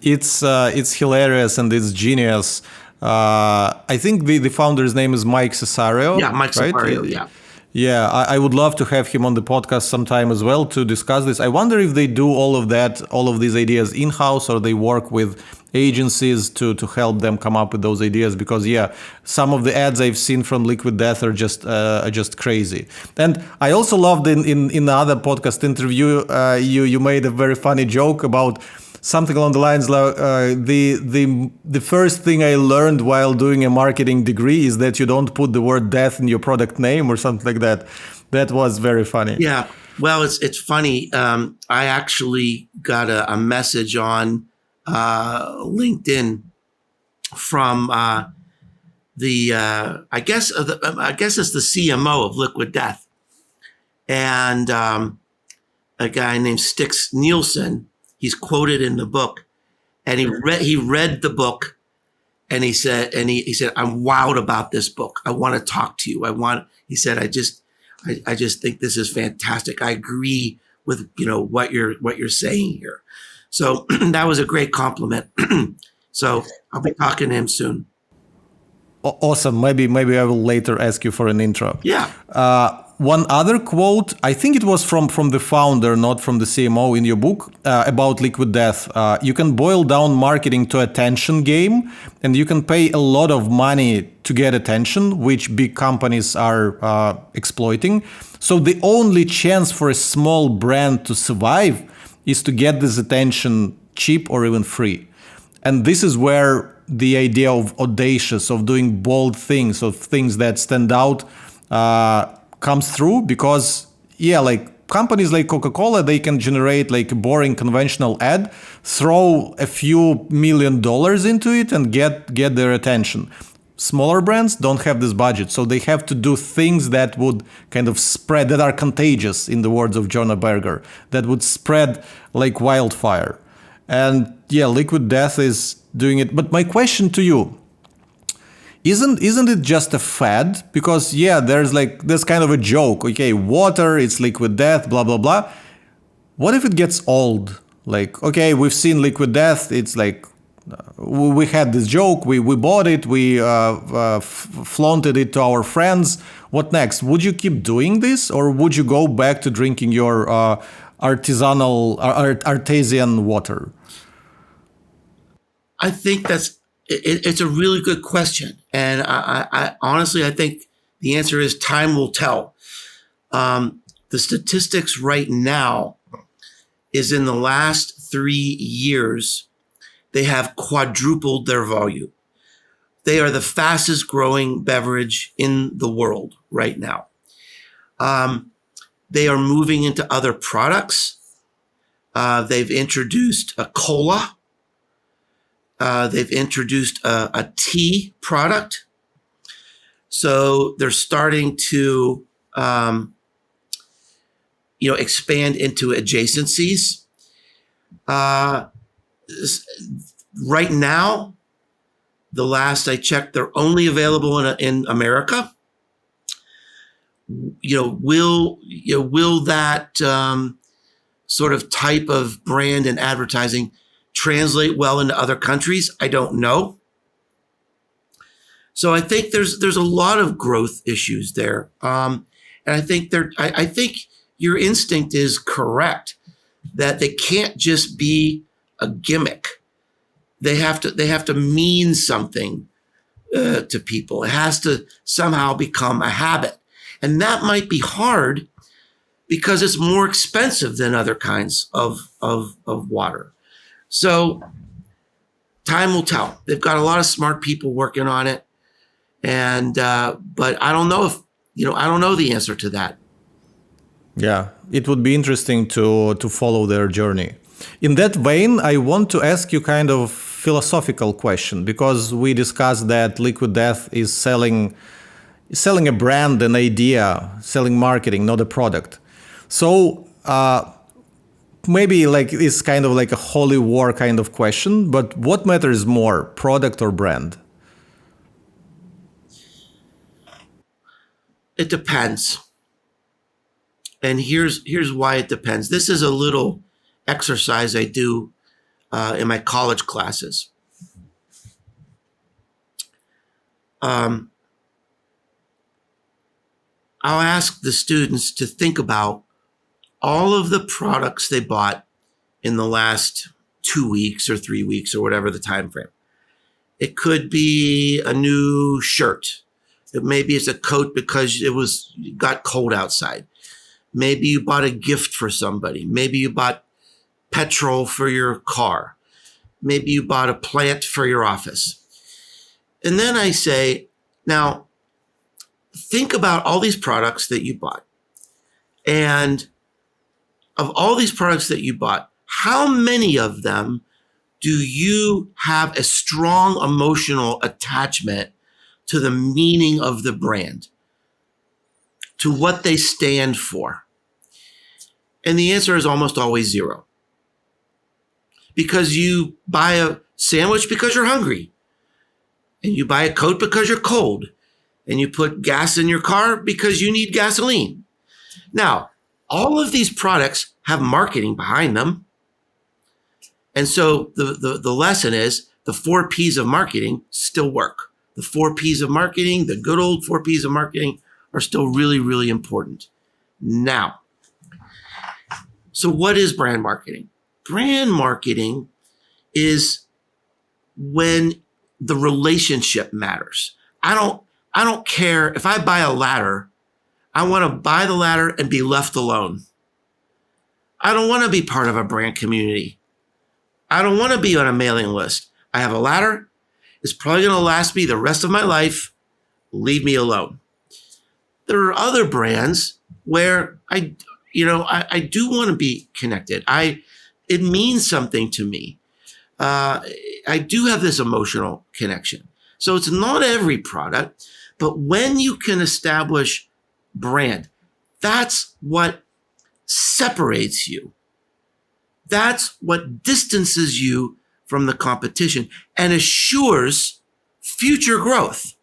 It's hilarious and it's genius. I think the founder's name is Mike Cesario. Yeah, Mike right? Cesario, yeah. Yeah, I would love to have him on the podcast sometime as well to discuss this. I wonder if they do all of these ideas in-house, or they work with agencies to help them come up with those ideas. Because yeah, some of the ads I've seen from Liquid Death are just crazy. And I also loved in the other podcast interview, you made a very funny joke about something along the lines like the first thing I learned while doing a marketing degree is that you don't put the word death in your product name or something like that. That was very funny. Yeah. Well, it's funny. I actually got a message on LinkedIn from I guess it's the CMO of Liquid Death, and a guy named Stix Nielsen. He's quoted in the book, and he read the book, and he said, "I'm wowed about this book. I want to talk to you. He said, I just think this is fantastic. I agree with what you're saying here." So that was a great compliment. So I'll be talking to him soon. Awesome. Maybe I will later ask you for an intro. Yeah. One other quote, I think it was from the founder, not from the CMO in your book, about Liquid Death. You can boil down marketing to attention game, and you can pay a lot of money to get attention, which big companies are exploiting. So the only chance for a small brand to survive is to get this attention cheap or even free. And this is where the idea of audacious, of doing bold things, of things that stand out, comes through. Because like companies like Coca-Cola, they can generate like a boring conventional ad, throw a few $1 million into it and get their attention. Smaller brands don't have this budget, so they have to do things that would kind of spread, that are contagious, in the words of Jonah Berger, that would spread like wildfire. And Liquid Death is doing it. But my question to you, isn't it just a fad? Because there's kind of a joke. Okay, water, it's Liquid Death, blah blah blah. What if it gets old? Like, okay, we've seen Liquid Death. It's like we had this joke. We bought it. We flaunted it to our friends. What next? Would you keep doing this, or would you go back to drinking your artesian water? I think it's a really good question. And I honestly, I think the answer is time will tell. The statistics right now is in the last 3 years, they have quadrupled their volume. They are the fastest growing beverage in the world right now. They are moving into other products. They've introduced a cola. They've introduced a tea product. So they're starting to, expand into adjacencies. Right now, the last I checked, they're only available in America. Will that sort of type of brand and advertising translate well into other countries? I don't know. So I think there's a lot of growth issues there, and I think I think your instinct is correct that they can't just be a gimmick. They have to mean something to people. It has to somehow become a habit, and that might be hard because it's more expensive than other kinds of water. So time will tell. They've got a lot of smart people working on it, and but I don't know I don't know the answer to that. Yeah, it would be interesting to follow their journey. In that vein, I want to ask you kind of philosophical question, because we discussed that Liquid Death is selling a brand, an idea, selling marketing, not a product. So maybe like it's kind of like a holy war kind of question, but what matters more, product or brand? It depends. And here's why it depends. This is a little exercise I do in my college classes. I'll ask the students to think about all of the products they bought in the last 2 weeks or 3 weeks or whatever the time frame. It could be a new shirt. Maybe it's a coat because it got cold outside. Maybe you bought a gift for somebody. Maybe you bought petrol for your car. Maybe you bought a plant for your office. And then I say, now think about all these products that you bought. And of all these products that you bought, how many of them do you have a strong emotional attachment to the meaning of the brand, to what they stand for? And the answer is almost always zero. Because you buy a sandwich because you're hungry, and you buy a coat because you're cold, and you put gas in your car because you need gasoline. Now, all of these products have marketing behind them. And so the lesson is the 4 P's of marketing still work. The 4 P's of marketing, the good old 4 P's of marketing, are still really, really important. Now, so what is brand marketing? Brand marketing is when the relationship matters. I don't care if I buy a ladder. I want to buy the ladder and be left alone. I don't want to be part of a brand community. I don't want to be on a mailing list. I have a ladder. It's probably going to last me the rest of my life. Leave me alone. There are other brands where I do want to be connected. It means something to me. I do have this emotional connection. So it's not every product, but when you can establish brand, that's what separates you. That's what distances you from the competition and assures future growth.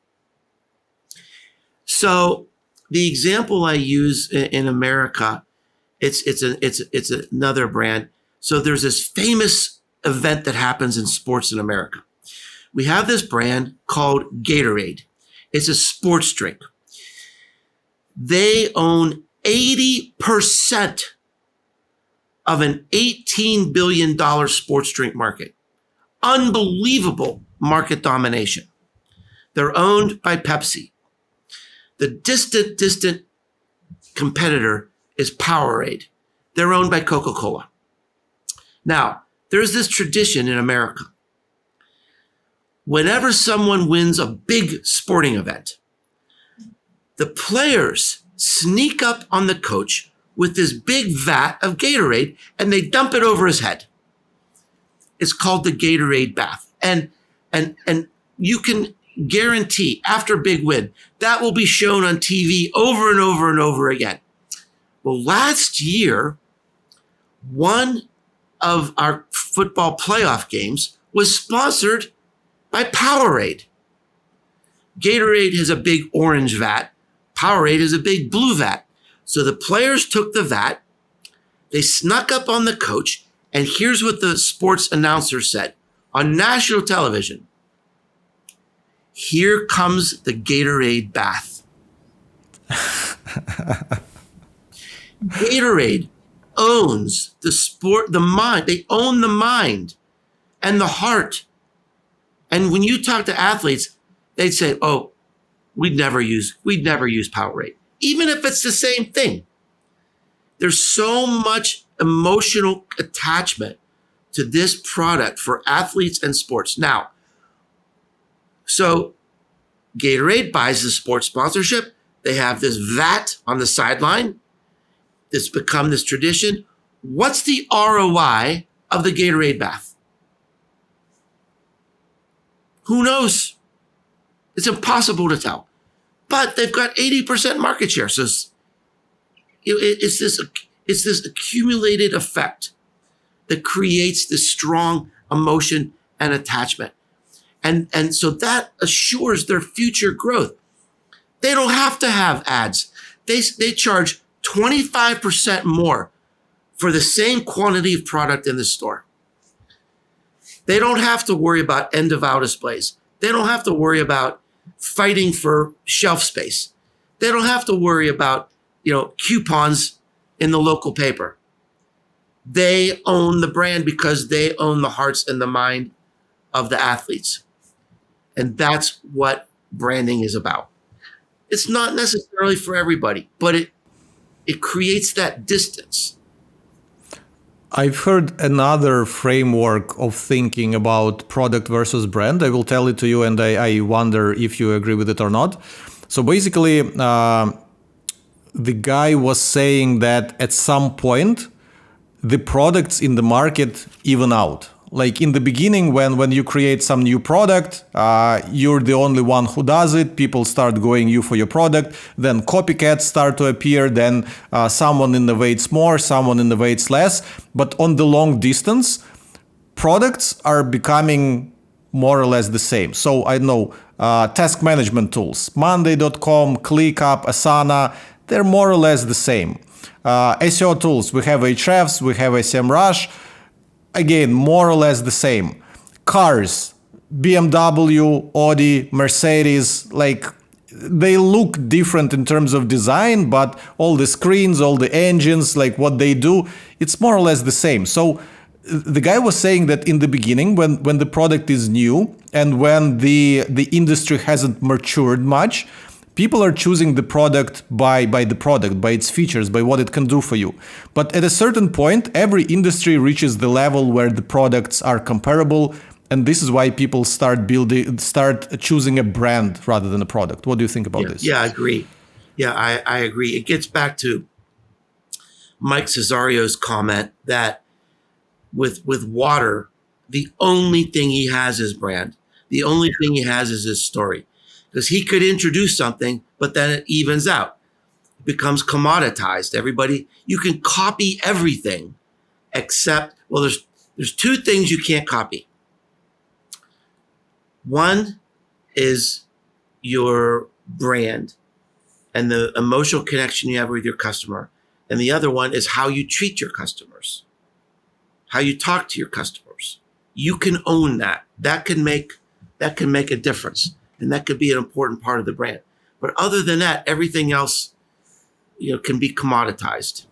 So the example I use in America, it's another brand. So there's this famous event that happens in sports in America. We have this brand called Gatorade. It's a sports drink. They own 80% of an $18 billion sports drink market. Unbelievable market domination. They're owned by Pepsi. The distant competitor is Powerade. They're owned by Coca-Cola. Now, there's this tradition in America. Whenever someone wins a big sporting event, the players sneak up on the coach with this big vat of Gatorade and they dump it over his head. It's called the Gatorade bath. And you can guarantee after a big win, that will be shown on TV over and over and over again. Well, last year, one of our football playoff games was sponsored by Powerade. Gatorade has a big orange vat. Powerade has a big blue vat. So the players took the vat, they snuck up on the coach, and here's what the sports announcer said on national television. Here comes the Gatorade bath. Gatorade owns the sport, the mind. They own the mind and the heart. And when you talk to athletes, they'd say, oh, we'd never use Powerade, even if it's the same thing. There's so much emotional attachment to this product for athletes and sports. Now, so Gatorade buys the sports sponsorship. They have this vat on the sideline. It's become this tradition. What's the ROI of the Gatorade bath? Who knows? It's impossible to tell. But they've got 80% market share. So it's this accumulated effect that creates this strong emotion and attachment. And so that assures their future growth. They don't have to have ads. They charge 25% more for the same quantity of product in the store. They don't have to worry about end of aisle displays. They don't have to worry about fighting for shelf space. They don't have to worry about, coupons in the local paper. They own the brand because they own the hearts and the mind of the athletes. And that's what branding is about. It's not necessarily for everybody, but it creates that distance. I've heard another framework of thinking about product versus brand. I will tell it to you, and I wonder if you agree with it or not. So basically, the guy was saying that at some point, the products in the market even out. Like in the beginning, when you create some new product, you're the only one who does it. People start going you for your product. Then copycats start to appear. Then someone innovates more, someone innovates less. But on the long distance, products are becoming more or less the same. So I know task management tools, Monday.com, ClickUp, Asana, they're more or less the same. SEO tools, we have Ahrefs, we have SEMrush. Again, more or less the same. Cars, BMW, Audi, Mercedes, like they look different in terms of design, but all the screens, all the engines, like what they do, it's more or less the same. So the guy was saying that in the beginning, when the product is new and when the industry hasn't matured much, people are choosing the product by the product, by its features, by what it can do for you. But at a certain point, every industry reaches the level where the products are comparable, and this is why people start choosing a brand rather than a product. What do you think about this? Yeah, I agree. Yeah, I agree. It gets back to Mike Cesario's comment that with water, the only thing he has is brand. The only thing he has is his story. Because he could introduce something, but then it evens out. It becomes commoditized. Everybody, you can copy everything except, well, there's two things you can't copy. One is your brand and the emotional connection you have with your customer. And the other one is how you treat your customers, how you talk to your customers. You can own that. That can make a difference. And that could be an important part of the brand. But other than that, everything else, can be commoditized.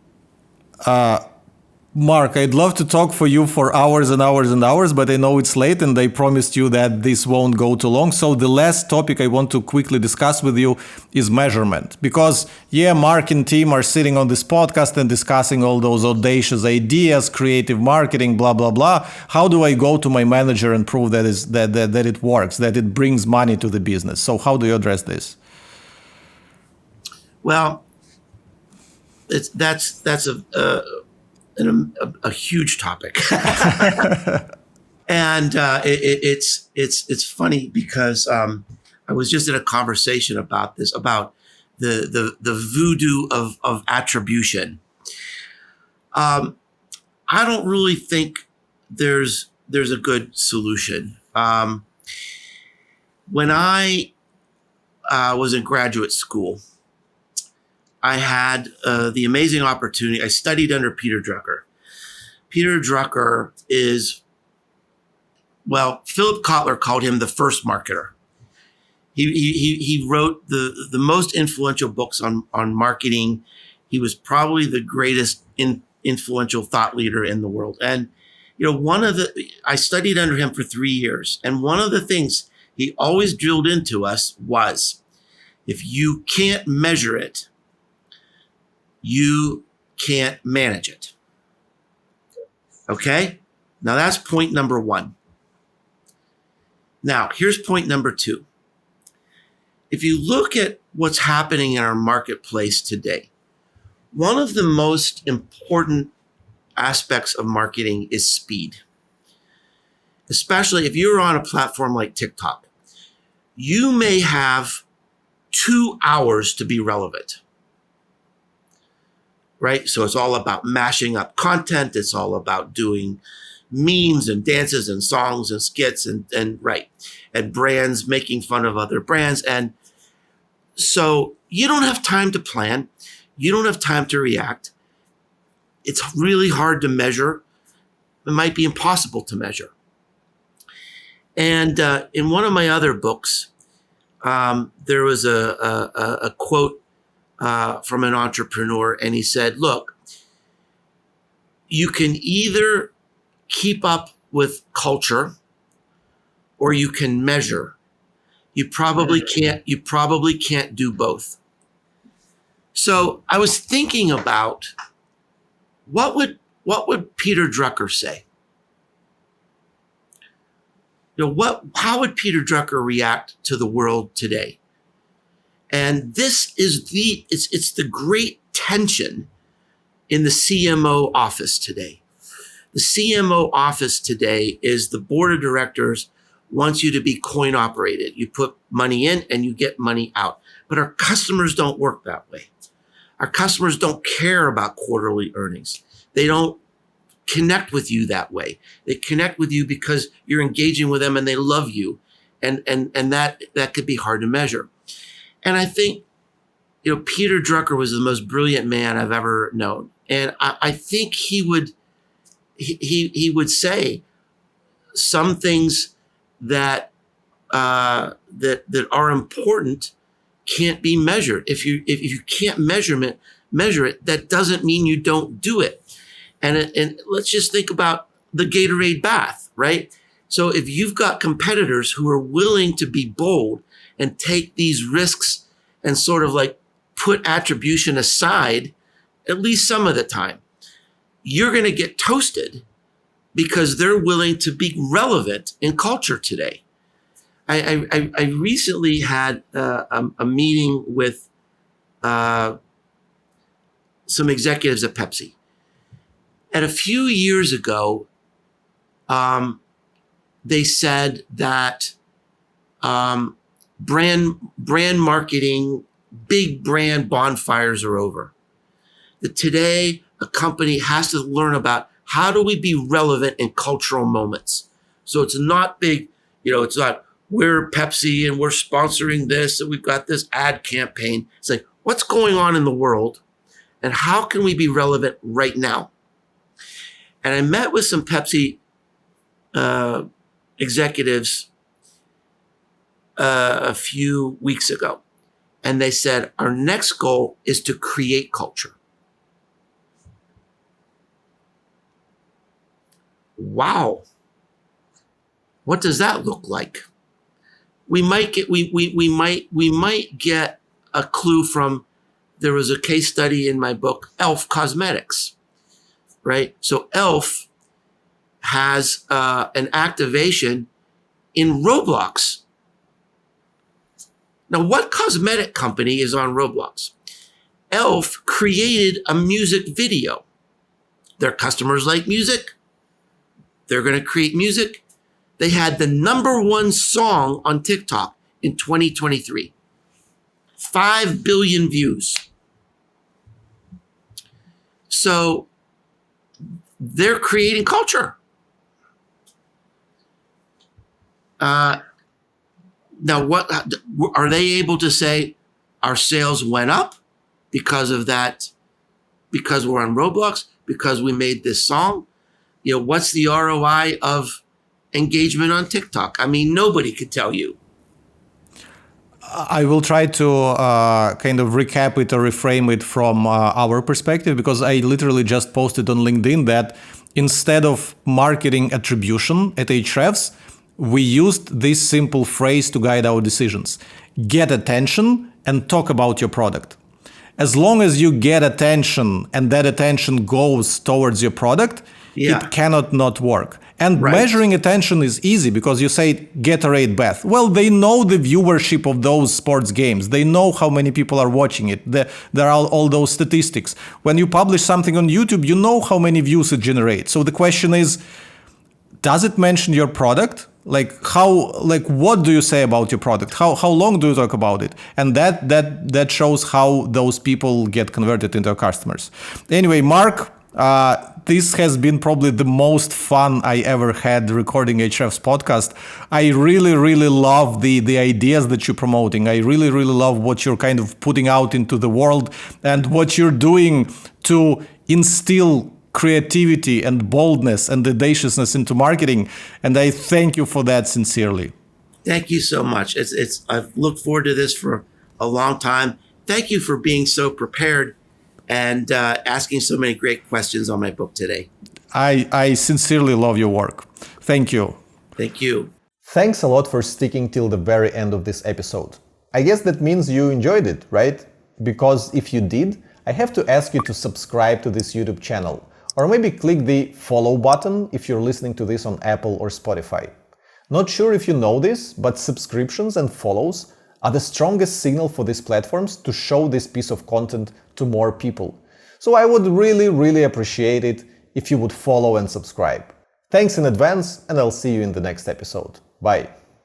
Mark, I'd love to talk for you for hours and hours and hours, but I know it's late and I promised you that this won't go too long. So the last topic I want to quickly discuss with you is measurement. Because, Mark and team are sitting on this podcast and discussing all those audacious ideas, creative marketing, blah, blah, blah. How do I go to my manager and prove that it works, that it brings money to the business? So how do you address this? Well, that's a huge topic. And it's funny because I was just in a conversation about this, about the voodoo of attribution. I don't really think there's there's a good solution. When I was in graduate school, I had the amazing opportunity. I studied under Peter Drucker. Peter Drucker is, well, Philip Kotler called him the first marketer. He wrote the most influential books on marketing. He was probably the greatest influential thought leader in the world. And I studied under him for 3 years. And one of the things he always drilled into us was, if you can't measure it, you can't manage it. Okay? Now that's point number one. Now, here's point number two. If you look at what's happening in our marketplace today, one of the most important aspects of marketing is speed. Especially if you're on a platform like TikTok, you may have 2 hours to be relevant, right? So it's all about mashing up content. It's all about doing memes and dances and songs and skits and brands making fun of other brands. And so you don't have time to plan. You don't have time to react. It's really hard to measure. It might be impossible to measure. And in one of my other books, there was a quote from an entrepreneur, and he said, look, you can either keep up with culture or you can measure. You probably can't do both. So I was thinking about what would Peter Drucker say? How would Peter Drucker react to the world today? And this is it's the great tension in the CMO office today. The CMO office today is the board of directors wants you to be coin operated. You put money in and you get money out. But our customers don't work that way. Our customers don't care about quarterly earnings. They don't connect with you that way. They connect with you because you're engaging with them and they love you. And that could be hard to measure. And I think, Peter Drucker was the most brilliant man I've ever known. And I think he would say some things that are important can't be measured. If you can't measure it, that doesn't mean you don't do it. And let's just think about the Gatorade bath, right? So if you've got competitors who are willing to be bold and take these risks and sort of like put attribution aside, at least some of the time, you're going to get toasted because they're willing to be relevant in culture today. I recently had a meeting with some executives at Pepsi. And a few years ago, they said that brand marketing, big brand bonfires are over. That today, a company has to learn about how do we be relevant in cultural moments. So it's not big, it's not we're Pepsi and we're sponsoring this and we've got this ad campaign. It's like, what's going on in the world and how can we be relevant right now? And I met with some Pepsi executives a few weeks ago. And they said, our next goal is to create culture. Wow. What does that look like? We might get a clue from, there was a case study in my book, Elf Cosmetics, right? So Elf has an activation in Roblox. Now, what cosmetic company is on Roblox? Elf created a music video. Their customers like music. They're going to create music. They had the #1 song on TikTok in 2023. 5 billion views. So they're creating culture. Now, what are they able to say? Our sales went up because of that, because we're on Roblox, because we made this song. What's the ROI of engagement on TikTok? I mean, nobody could tell you. I will try to kind of recap it or reframe it from our perspective, because I literally just posted on LinkedIn that instead of marketing attribution at Ahrefs, we used this simple phrase to guide our decisions. Get attention and talk about your product. As long as you get attention and that attention goes towards your product, it cannot not work. And measuring attention is easy because you say Gatorade bath. Well, they know the viewership of those sports games. They know how many people are watching it. There are all those statistics. When you publish something on YouTube, you know how many views it generates. So the question is, does it mention your product? What do you say about your product? How long do you talk about it? And that shows how those people get converted into customers. Anyway, Mark, this has been probably the most fun I ever had recording Ahrefs podcast. I really, really love the ideas that you're promoting. I really, really love what you're kind of putting out into the world and what you're doing to instill creativity and boldness and audaciousness into marketing. And I thank you for that sincerely. Thank you so much. I've looked forward to this for a long time. Thank you for being so prepared and asking so many great questions on my book today. I sincerely love your work. Thank you. Thank you. Thanks a lot for sticking till the very end of this episode. I guess that means you enjoyed it, right? Because if you did, I have to ask you to subscribe to this YouTube channel, or maybe click the follow button if you're listening to this on Apple or Spotify. Not sure if you know this, but subscriptions and follows are the strongest signal for these platforms to show this piece of content to more people. So I would really, really appreciate it if you would follow and subscribe. Thanks in advance, and I'll see you in the next episode. Bye.